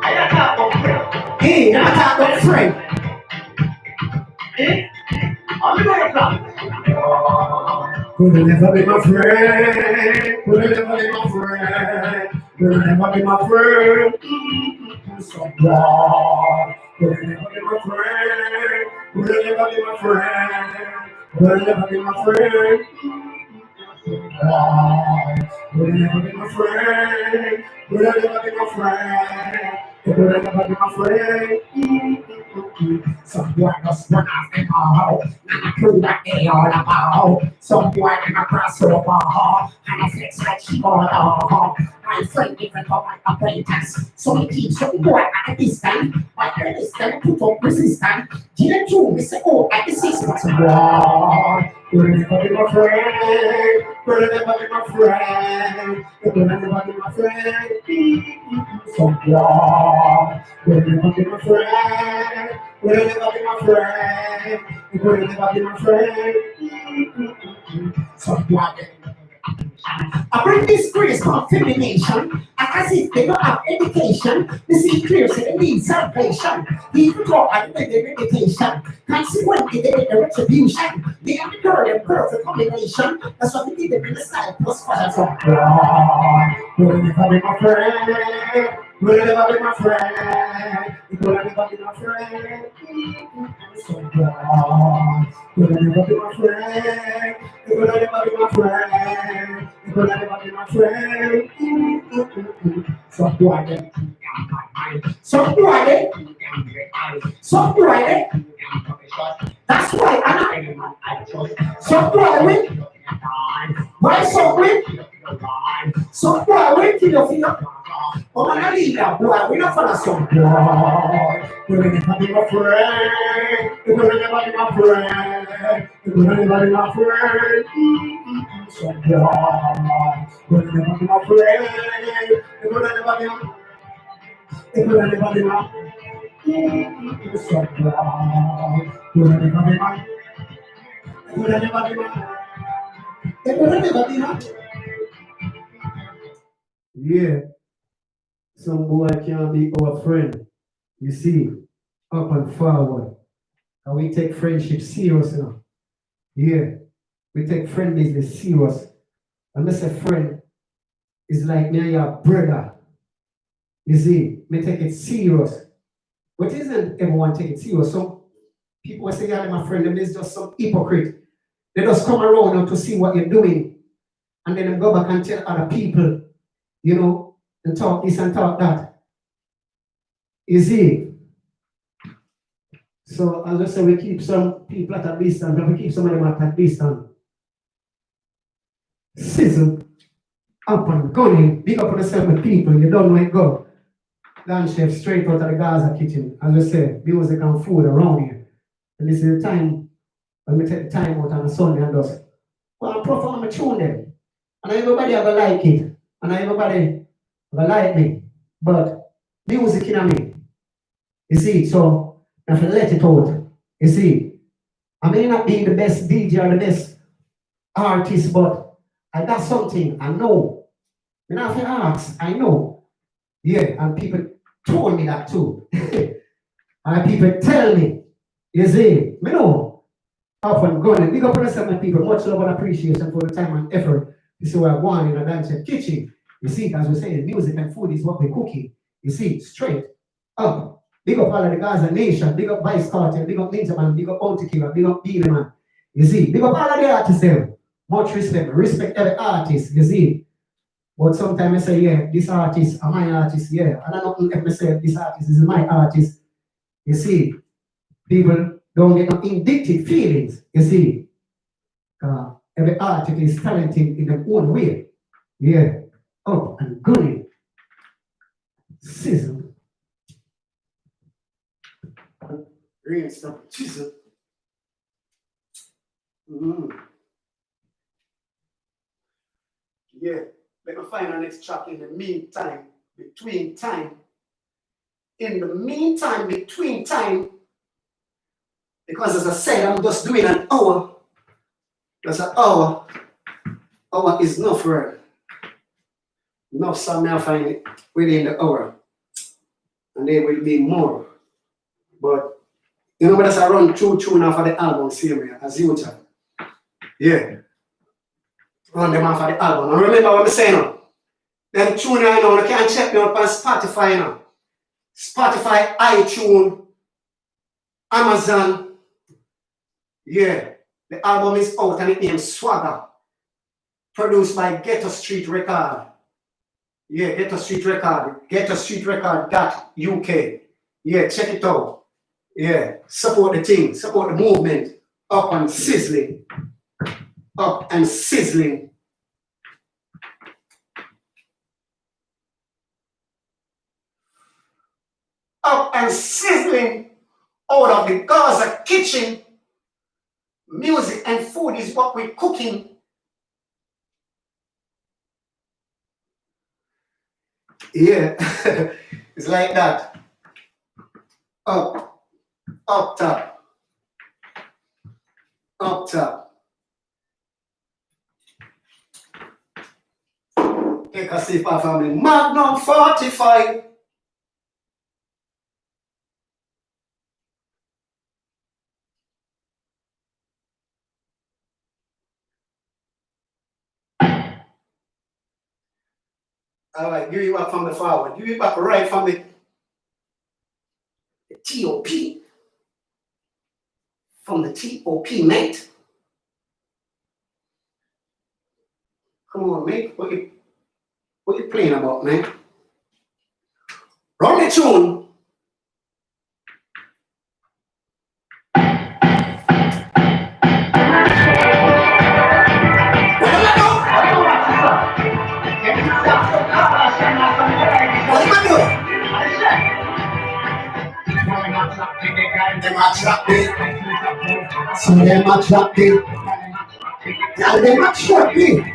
I don't talk about friend. Hey, I talk about friend. Eh? I'm going to could never be my friend. Could never be my friend. Could never be my friend. So God. Could never be my friend. Could never be my friend. Could never be my friend. God. Could never be my friend. Could never be my friend. Could never be my friend. Some boy just run off and all, and I know that they all about. Some boy in a crossover, and I flex like she all out. My friend different from my acquaintance, so we keep some boy at a distance. But at a distance, put up resistance. Didn't you miss it all at the 6 months? Boy, you'll never be my friend. You'll never be my friend. You'll never be my friend. Some boy, you'll never be my friend. Will never be my friend. Will never be my friend. Some black. I bring this grace called femination, as if they don't have education. They see clear, so they need salvation. Even though I make their meditation, consequently they get the retribution. They have the girl and perfect combination. That's what we did them in the style plus fire. Some black. Will never be my friend. Will never be my friend. Will never be my friend. So God, will never be my friend. Will never be my friend. Will never be my friend. So God, so God, so God. That's why I so God. Why so good? So boy, wait till you feel. Oh, man, I leave that boy. We're not for the song. You'll never be my friend. You'll never be my friend. You'll never be my friend. So boy, you'll never be my friend. You'll never be my. You'll never be my. So boy, you'll never be my. You'll never be my. You'll never be my. Yeah. Some boy can be our friend. You see, up and forward. And we take friendship serious now. Yeah. We take friend business serious. And I say friend is like me and your brother. You see, me take it serious. But isn't everyone take it serious? Some people say, yeah, my friend, and there's just some hypocrite. They just come around now to see what you're doing. And then they go back and tell other people, you know, and talk this and talk that. You see? So as I say, we keep some people at a distance, but we keep some of them at a distance. Sizzle, up and gunning, big up on yourself with people, you don't know it go. Land chef straight out of the Gaza kitchen. As I say, music and food around here. And this is the time when we take the time out on a Sunday and just go and perform my tune them. And everybody have to like it. And everybody have to like me. But music in me. You see, so I have to let it out. You see, I may not be the best DJ or the best artist, but I got something. I know. You know, if you ask, I know. Yeah, and people told me that too. And people tell me, you see, me know. Often going, big up on the seven people, much love and appreciation for the time and effort. This is what I want in a dance kitchen. You see, as we say, music and food is what we're cooking. You see, straight up. Big up all of the Gaza nation, big up Vice Cartel, big up Ninja Man, big up Bounty Killer, big up Beanie Man. You see, big up all of the artists there. Much respect, respect every artist, you see. But sometimes I say, yeah, this artist are my artist, yeah. And I don't ever say this artist is my artist. You see, people don't get no indicted feelings, you see. Every artist is talented in their own way. Yeah, up and good. Sizzle. Real stuff, chisel. Yeah, let me find our next track in the meantime, between time. In the meantime, between time, because as I said, I'm just doing an hour. That's an hour. Hour is enough for it. Enough song now find it within the hour. And there will be more. But you know, that's I run two tune off of the album series as usual. Yeah. Run them off of the album. And remember what I'm saying now. Them tune I know, you can't check me out on Spotify now. Spotify, iTunes, Amazon. Yeah. The album is out and it named Swagger. Produced by Ghetto Street Record. Yeah, Ghetto Street Record. GhettoStreetRecord.uk. Yeah, check it out. Yeah, support the team, support the movement. Up and sizzling. Up and sizzling. Up and sizzling out of the Gaza kitchen. Music and food is what we're cooking. Yeah, it's like that. Up top. Up top. Take a sip of family. Magnum 45. All right, give it back from the forward. Give it back right from the TOP. From the TOP, mate. Come on, mate. What you playing about, man? Run the tune. Them a trap me. So them a trap me. Tell them a trap me.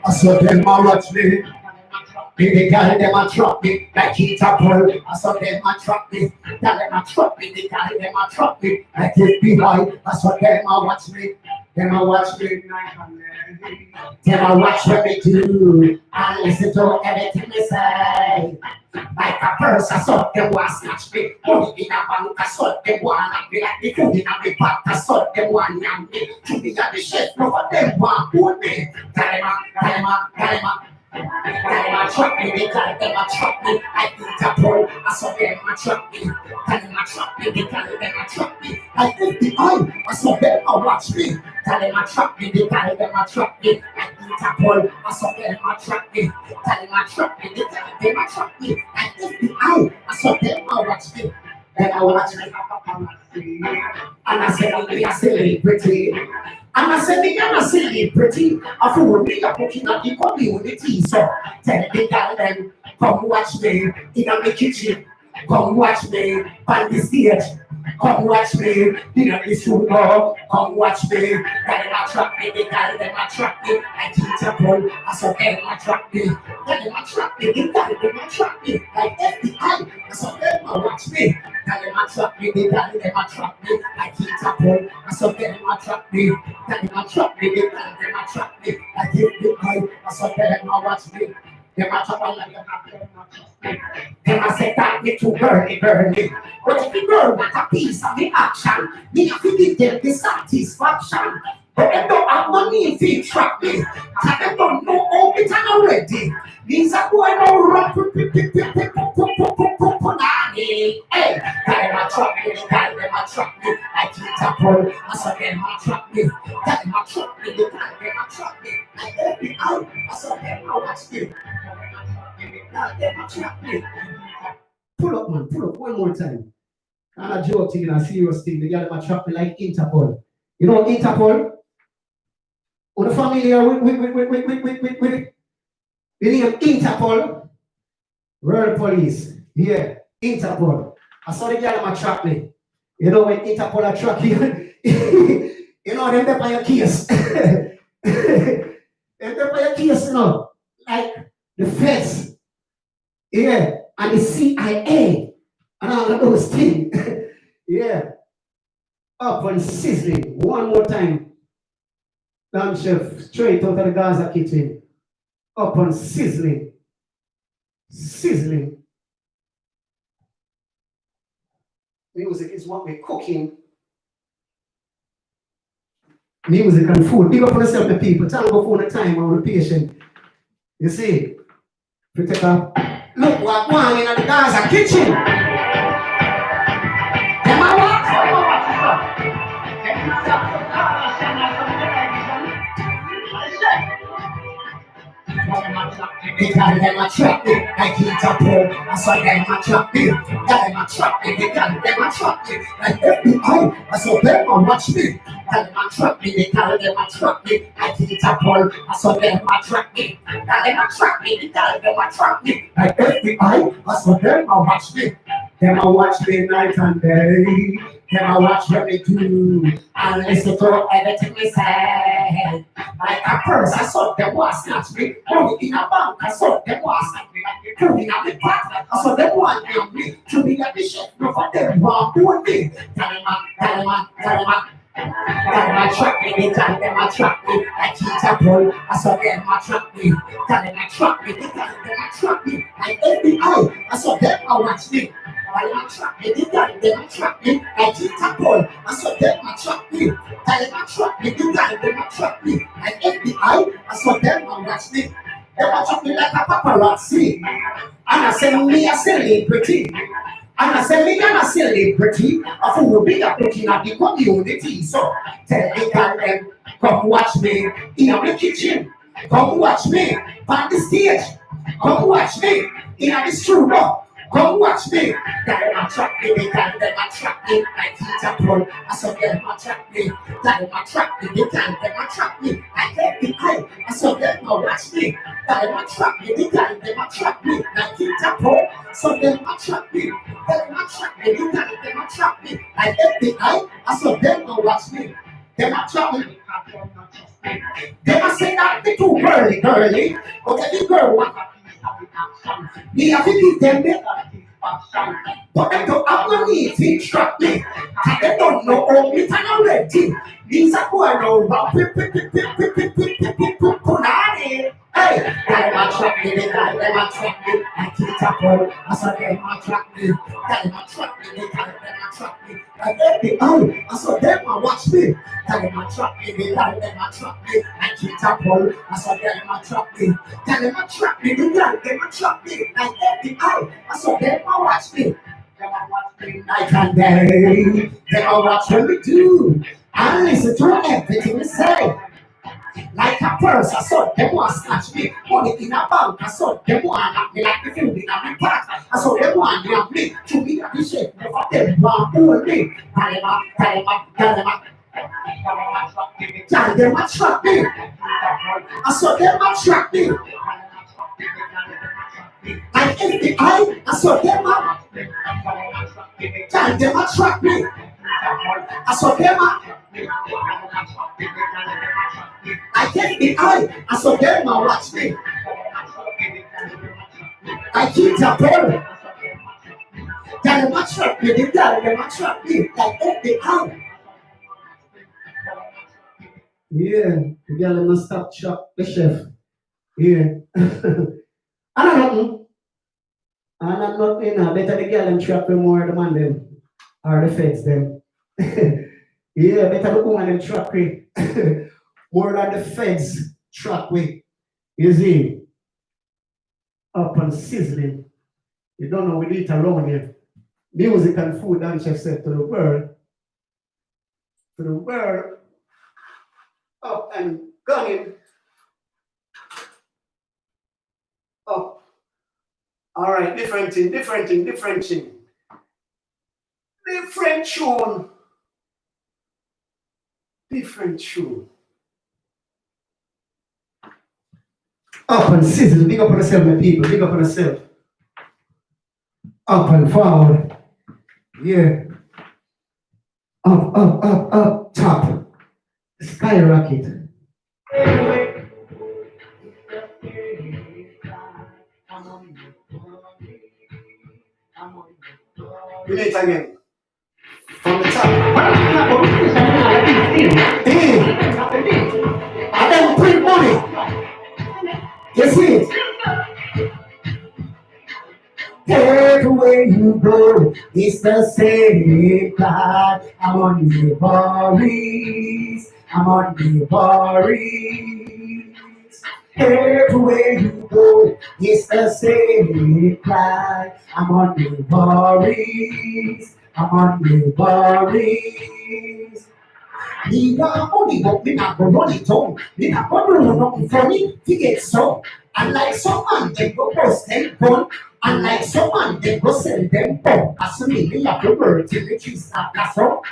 I saw them a watch me. The girl them a trap me. Like it's a pearl. I saw them a trap me. Tell them a trap me. The girl them a trap me. Like it's behind. I saw them a watch me. Them a watch me. Them a watch what me do. And listen to everything they say. Like a purse, I saw them want snatch me. Money in a bank, I saw them want me. Like the food in a big pot, I saw them want me. To me at the chef, no for them want hold me. Tell them a trap me, they tell them a trap me. I eat a pearl, I saw them a trap me. Tell them a trap me, they tell them a trap me. I eat the eye, I saw them a watch me. Tell them a trap me, they tell them a trap me. I eat a pearl, I saw them a trap me. Tell them a trap me, they tell them a trap me. I eat the eye, I saw them a watch me. Then I watch me. And I said, I'm a celebrity. And I said, I'm a celebrity. I fool me, I'm looking at the community. So tell the girl them, come watch me in the kitchen. Come watch me on the stage. Come watch me. Dinner is soon go. Come watch me. Got them attract me. They got them attract me. I teach a pull. I saw them attract me. Got them attract me. They got them attract me. Like FBI. I saw them watch me. Got them attract me. They got them attract me. I teach a pull. I saw them attract me. Got them attract me. They got them attract me. Like FBI. I saw them watch me. Them a chop on like them a say that me too girly. But if the girl want a piece of the action, me have to give them the satisfaction. But them don't have money if you trap me. And them don't know how it and already. These are boy no run punani. Hey, them a trap me, them a trap me. I keep a pull, I saw them a trap me. Them a trap me, them a trap me. I every out, I saw them a watch me. Pull up, man, pull up one more time. Not a joke thing, a serious thing. The girl them a trap me like Interpol. You know Interpol? Are you familiar with the name Interpol? World Police. Yeah, Interpol. I saw the girl them a trap me. You know when Interpol a trap you, you know them there on your case. Them there on your case, you know. Like the feds. Yeah, and the CIA and all of those things. Yeah, up and sizzling. One more time. Damn chef, straight out of the Gaza kitchen. Up and sizzling. Sizzling. Music is what we're cooking. Music and food. Big up on yourself, the people. Tell them before the time or the patient. You see? We take a look what going in the Gaza kitchen. Am I what? They got them a trap me, I keep a pull. I saw them a trap me, got them a trap me, they got them a trap me. Like FBI, I saw them a watch me. Got them a trap me, they got them a trap me. I keep a pull, I saw them a trap me. Got them a trap me, they got them a trap me. Like FBI, I saw them a watch me. Them a watch me night and day. Them a watch what they do and listen to everything we say. Like a purse, I saw them want snatch me. Money in a bank, I saw them want snatch me. Like the at the pot, I saw them want me. To be at the chef, no for them want doing me. Tell them a trap me, they tell them a trap me. Like heat a pull, I saw them a trap me. Tell them a trap me, they tell them a trap me. Like FBI, I saw them a watch me. I trap me, they got them a trap me. I keep a pull, I saw them a trap me. Tell them a trap me, they got them a trap me. Like FBI, I saw them a watch me. They a trap me like a paparazzi. And I say me a celebrity. And I say me a celebrity. I fool be a cooking at the community. So tell the girl them, come watch me in the kitchen. Come watch me on the stage. Come watch me in the studio. Come watch me. Got them a trap me, they got them a trap me. I teach a pull, I saw them a trap me. Got them a trap me, they got them a trap me. I get the eye, I saw them a watch me. Got them a trap me, they got them a trap me. I teach a pull, saw them a trap me. Got them a trap me, they got them a trap me. I get the eye, I saw them a watch me. Them a trap me. Them a say that they too girly. But every girl want a piece of the action. Me have to give them the satisfaction. But they don't have no need to instruct me. And they don't know how it and already. These are going around. Punani. Hey, got them a trap me, they got them a trap me. I keep a pull, I saw them a trap me. Got them a trap me, they got them a trap me. I get the eye, I saw them a watch me. Got them a trap me, they got them a trap me. I keep a pull, I saw them a trap me. Got them a trap me, they got them a trap me. I get the eye, I saw them a watch me. Them a watch me night and day. Them a watch what we do. And listen to everything we say. Like a purse, I saw them want snatch me. Money in a bank, I saw them want knock me like the food in a big pot. I saw them want me. To me, I be shit. Never them want hold me. Tell them a trap me. I saw them a trap me. Like FBI, I saw them a tell them a trap me. I saw them. I get the eye. I saw them. Watch me. I keep the parent. Tell them what's up. You did that. Them what's up. I get the eye. Yeah, the girl must stop shop the chef. Yeah. I don't know. And I'm not in a better the girl and trap them more the man them. Or the feds them. Yeah, better the woman them trap me. More than the feds trap me. You see? Up and sizzling. You don't know we do it around here. Music and food and chef said to the world. To the world. Up and gunning. Up. All right, different thing. Different tune. Different tune. Up and sizzle. Big up on yourself, my people. Big up on yourself. Up and forward. Yeah. Up, top. Skyrocket. Relate again. From the top. And then print money. You see it? Everywhere you go, it's the same cloud. I'm on the worries. Everywhere you go, it's the same cloud. I'm on the worries. Me not only but me not go run it on. Me not go do nothing for me to get so. And like some man they go post them gun. And like some man they go sell them bomb. As me have the word till the trees are gas up.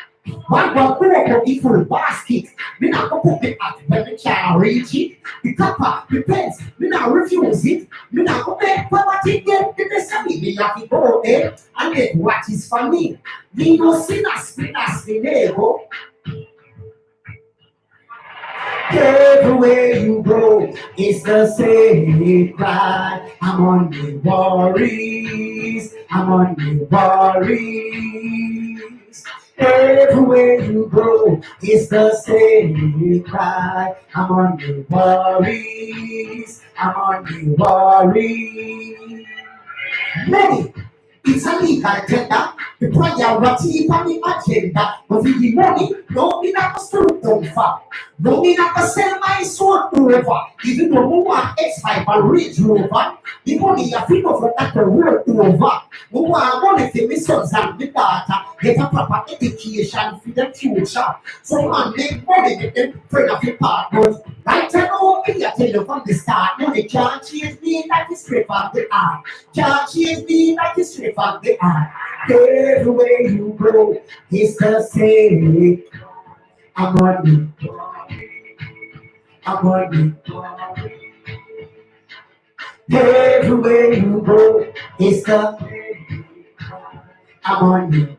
One go up the full basket. Me not go put it out when me can't reach it. The copper, the pens, me not refuse it. Me not go beg poverty get the best of me. Me have to go there and get what is for me. Me no sinners, me neighbor. Everywhere you go, it's the same cry. I'm on the worries. Everywhere you go, it's the same cry. I'm on the worries. Money, it's a legal tender. The priority on the agenda. But with the money, no, me not stoop down far. No, me not sell my soul over. Even though we want X5 and Range Rover, the money I feel over that the world over. We want money for my sons and my daughter. Get a proper education for the future. So man make money with them friend of your partners. Right now, I tell you from the start, money can't change me like it's straight from the eye. Can't change me like it's straight from the eye. Everywhere you go, it's the same. I'm on the everywhere you go, it's the I'm on the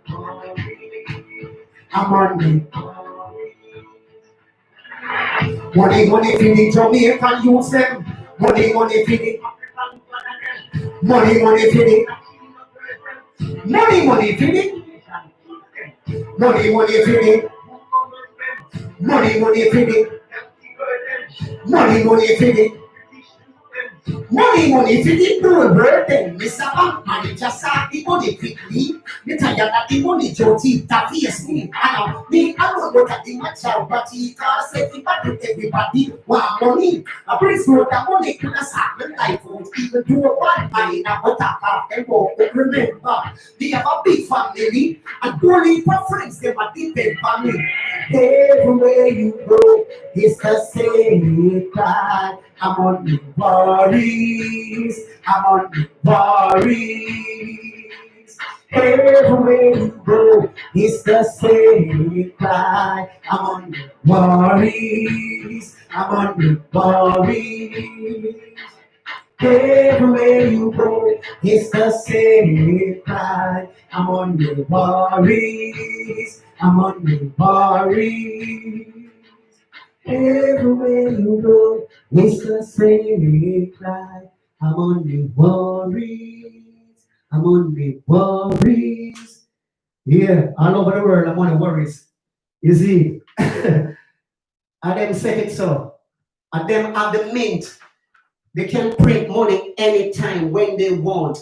money for the Jamaican youth them. Money for the money for the money for the money for the money for the money for the money for the no burden. Mr. Bank manager start the money quickly. Me tired of the money Jody that face me. I don't look at the match out, but he can't say everybody want money. I bring more the money to the second life. Even do a bad mind, but I have them all. Remember, they have a big family and only for friends they might depend on me. Everywhere you go, it's the same cry. I'm on the worries. Everywhere you go, it's the same cry. I'm on the worries. Everywhere you go, it's the same cry. I'm on the worries. I'm on the worries. Everywhere you go, it's the same cry. I'm on the worries. I'm on the worries. Yeah, all over the world, I'm on the worries. You see, and them say it so. And them have the mint. They can print money anytime when they want.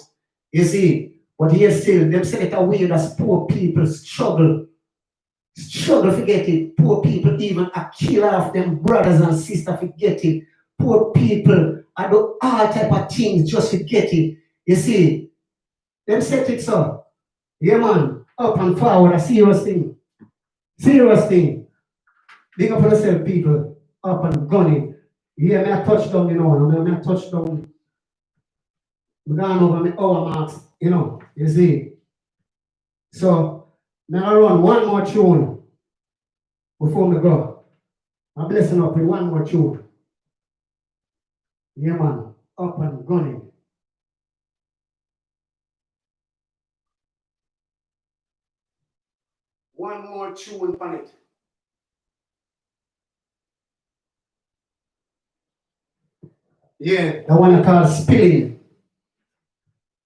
You see, but here still, them say it a way that poor people struggle to get it. Poor people even a kill off them brothers and sisters to get it. Poor people I do all type of things just to get it. You see, them set it so. Yeah man, up and forward, a serious thing. Serious thing. Big up on yourself, people. Up and gunning. Yeah, me a touchdown, you know. Me a touchdown. We gone over my hour marks, you know. You see. So, now I run one more tune before we go. I'm blessing up with one more tune. Yeah, man. Up and gunning. One more tune on it. Yeah, the one I call spilling.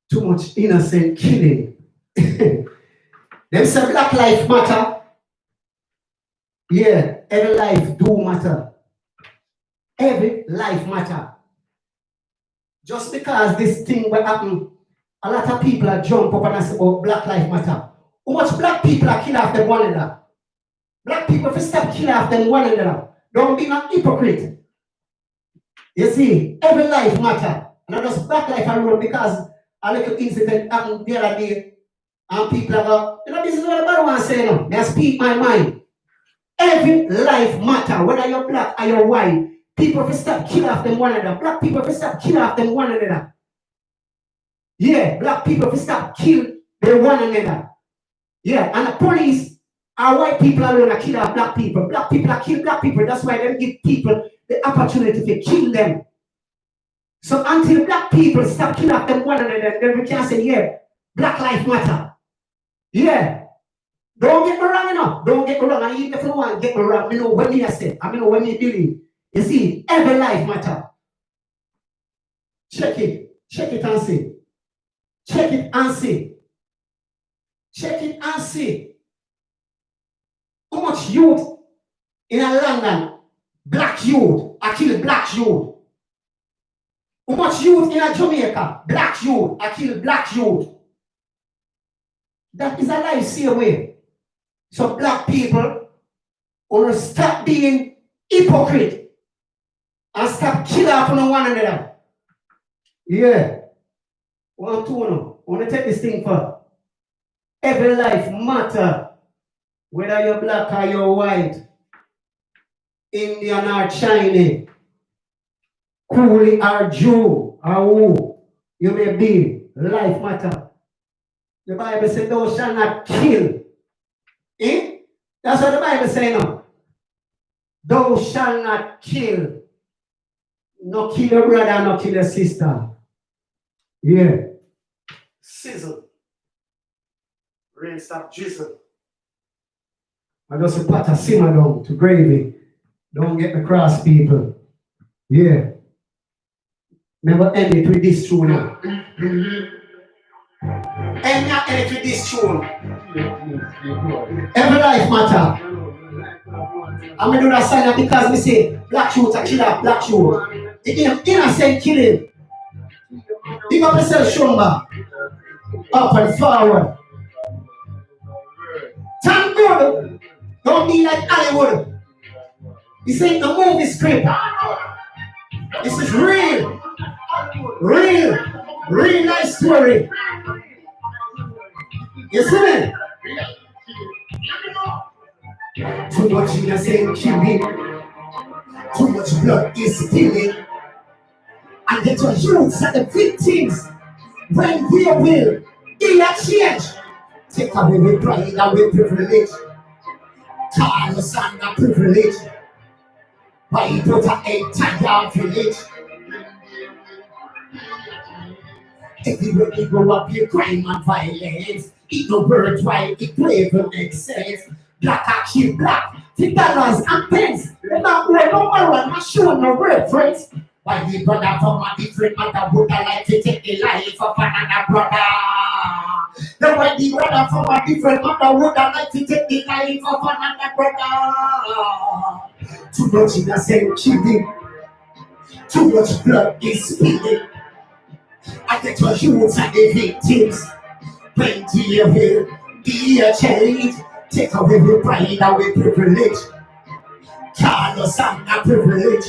Too much innocent killing. Them say Black Life Matter. Yeah, every life do matter. Every life matter. Just because this thing will happen, a lot of people are jump up and say, oh, Black Life Matter. How much black people are killing off them one another? Black people, if you stop killing off them one another, don't be a hypocrite. You see, every life matter. And I just Black Life alone because a little incident happened the other day, and people are go, you know, this is what the bad one say now. They speak my mind. Every life matter, whether you're black or you're white. People if stop killing off them one another. Black people if stop killing off them one another. Yeah, black people if stop kill them one another. Yeah, and the police are white people alone are kill off black people. Black people are kill black people. That's why they give people the opportunity to kill them. So until black people stop killing off them one another, then we can say, yeah, Black Lives Matter. Yeah. Don't get me wrong, you know. Don't get me wrong. And even if you want to get me wrong, I know what me I say. I know what me believe. You see, every life matter. Check it. Check it and see. Check it and see. Check it and see. How much youth in a London, black youth, I kill black youth. How much youth in a Jamaica, black youth, I kill black youth. That is a life same way. So black people will stop being hypocrite and stop killing off one another. Yeah. 1, 2, no. I want to take this thing for every life matter. Whether you're black or you're white, Indian or Chinese, Coolie or Jew or who you may be, life matter. The Bible says, thou shalt not kill. Eh? That's what the Bible says now. Thou shalt not kill. No kill your brother, no kill your sister. Yeah. Sizzle. Rain stop drizzle. I just put a simmer down to gravy. Don't get the cross, people. Yeah. Never end it with this tune now. End not end it with this tune. Every life matter. I'm gonna do that sign because we say black youth are killer, black youth. The innocent killing. Big up yourself, Shumba. Up and forward. Thank God. Don't be like Hollywood. This ain't a movie script. This is real. Real nice story. You see me? Too much innocent killing. Too much blood is spilling. And get your youths are the victims. When we will be a change. Take away with pride and with privilege. Call us under privilege. Why put an entire village? Everywhere we grow up, you crime and violence. It no words why it never makes sense. Black action, black. $50 and pence. Now, we're no moral, not sure no reference. Why the brother from a different mother would like to take the life of another brother? Then why the brother from a different mother would like to take the life of another brother? Too much innocent killing, too much blood is spilling. I get your youths and the victims. Plenty of it, be a change. Take away the pride, away privilege. Carlos and a privilege.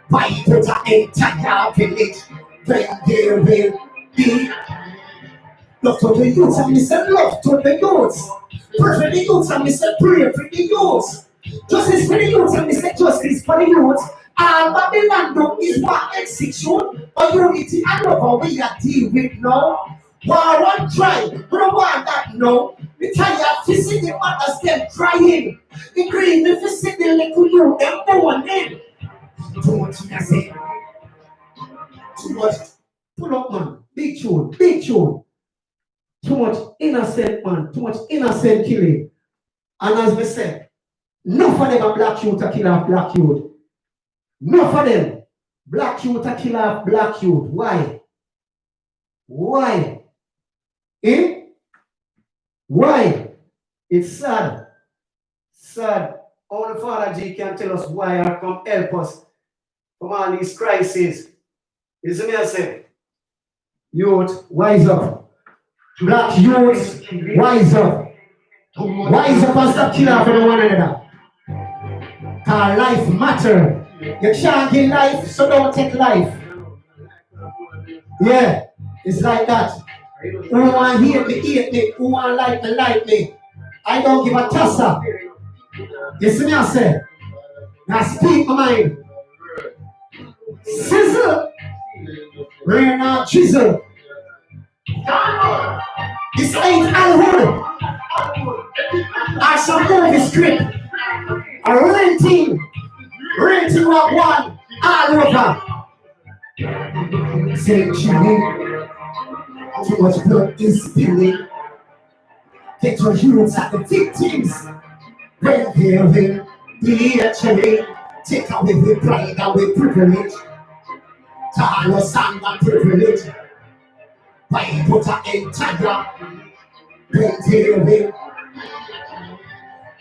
Why put an entire village? When there will be love to the youths, and me say love to the youths. Pray for the youths, and me say pray for the youths. Justice for the youths, and me say justice for the youths. All Babylon do is one execution, or unity and love we are deal with now. War one try, we don't want that no. We tired of seeing the mothers them crying. We grieve if we see the little you them born in. Too much innocent, too much. Pull up man, big tune, big tune. Too much innocent man, too much innocent killing. And as we said, none of them are black youth to kill off black youth. None of them black youth to kill off black youth. Why? Why? Eh? Why? It's sad. Sad. Only Father G can tell us why and come help us from all these crises. You see me I say? Youth, wise up. Black youths, wise up. Wise up and stop killing for one another. Cause life matter. You can't give life, so don't take life. Yeah, it's like that. Who want to hate me, who want to like me. I don't give a toss-up. You see me I say? Now speak my mind. Sizzle. Rain out chisel. This ain't Hollywood. I some movie script. A renting of one all over. Say too much blood is spilling. Get your youths at the victims. When there will be a change. Take away the pride, away privilege. Carlos and the privilege. Why put an entire when there will.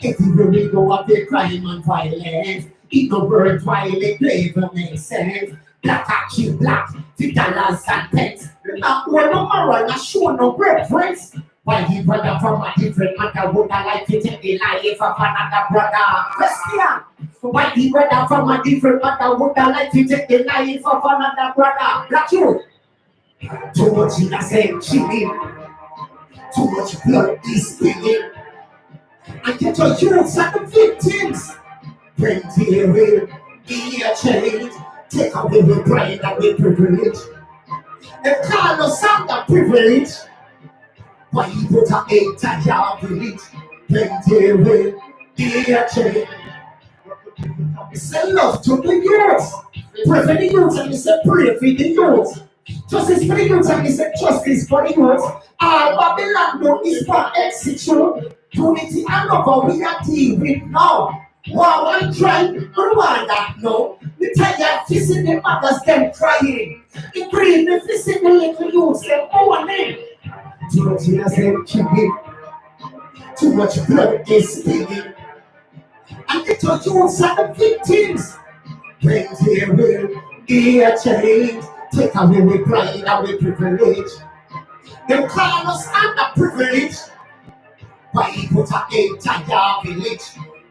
Everywhere we go up there crime and violence. It no words while it never makes sense. Black action, black, $50 and pence. Now we're no moral, not sure no reference. Why the brother from a different mother would like to take the life of another brother? Question. Why the brother from a different mother would like to take the life of another brother? Black youth. Too much innocent killing. Too much blood is spilling. And get your youths and the victims. When there will be a change. Take away the pride and the privilege. And Carlos and the privilege. Why you put an entire village? When there will be a change. Say love to the youth. Pray for the youth and you say pray for the youth. Justice for the youth and you say justice for the youth. All Babylon do is for execution. Unity and love we are dealing with now. War and crime, we want that no. We tired of seeing the mothers them crying. We grieve if we see the little youths them born in. Too much innocent killing. Too much blood is spilling. And get your youths and the victims. When there will be a change. Take away the pride, away privilege. Them call us and the privilege. Why you put an entire village?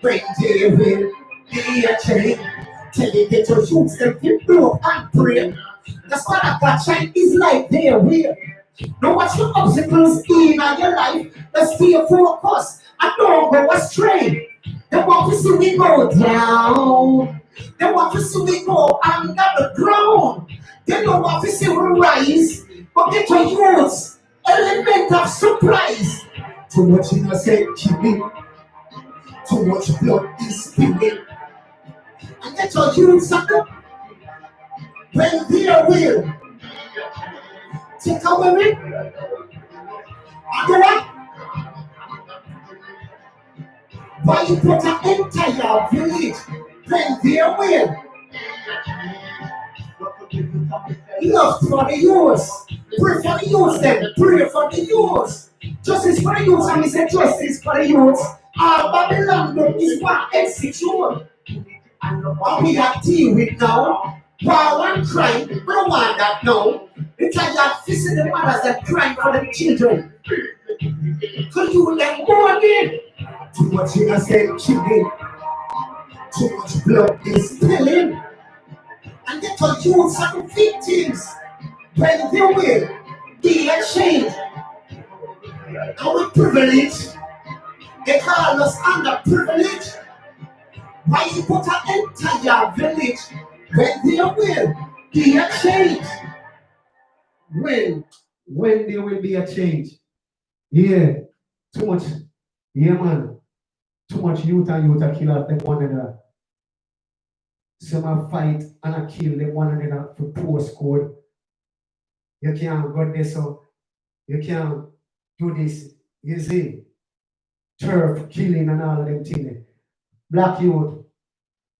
When there will be a change. Tell you get your youths them to blow and pray. The spot of that shine is like their will. Know what your obstacles in your life. Let's stay focused and don't go astray. They want to see we go down. They want to see we go under the ground. They don't want to see we rise. But get your youths element of surprise. Too much innocent killing. Too much blood is spilling. And get your youths up when they will. Take away me. And the what? Why you put an entire village? Then there will. Love for the youth. Pray for the youth then. Pray for the youth. Justice for the youth. And we say justice for the youth. Our Babylon is what execute. And we have deal with now. Power and crime. We don't want that now. Because you are facing the mothers that crying for the children. Because you let go again. Too much innocent killing. Too much blood is spilling. And get to use some victims. When they will be a change. Our privilege. They call us under privilege. Why you put an entire village when there will be a change? When there will be a change? Yeah, too much. Yeah, man. Too much youth and youth are kill off them one another. Some are fight and are kill them one another for postcode. You can't go there, so you can't do this. You see, turf killing and all of them things. Black youth,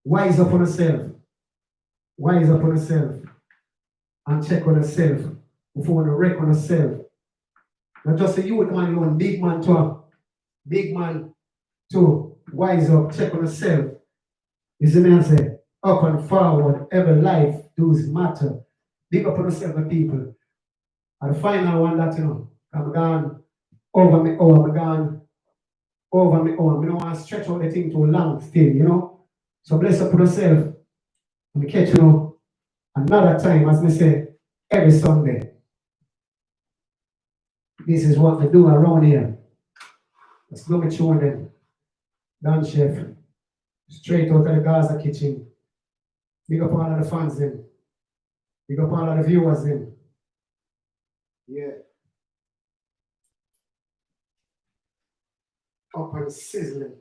wise up on yourself. Wise up on yourself. And check on yourself. If you want to wreck on yourself. Not just a youth man alone, big man too. Big man too. Wise up, check on yourself. You see me and say, up and forward, every life does matter. Big up on yourself, my people. And the final one that, I'm gone over me, I'm gone over me, I don't want to stretch out the thing too long still, So bless up on yourself. And catch, another time, as me say, every Sunday. This is what we do around here. Let's go with you and then. Dan Chef. Straight out of the Gaza kitchen. Big up all of the fans then. Big up all of the viewers then. Yeah. Up and sizzling.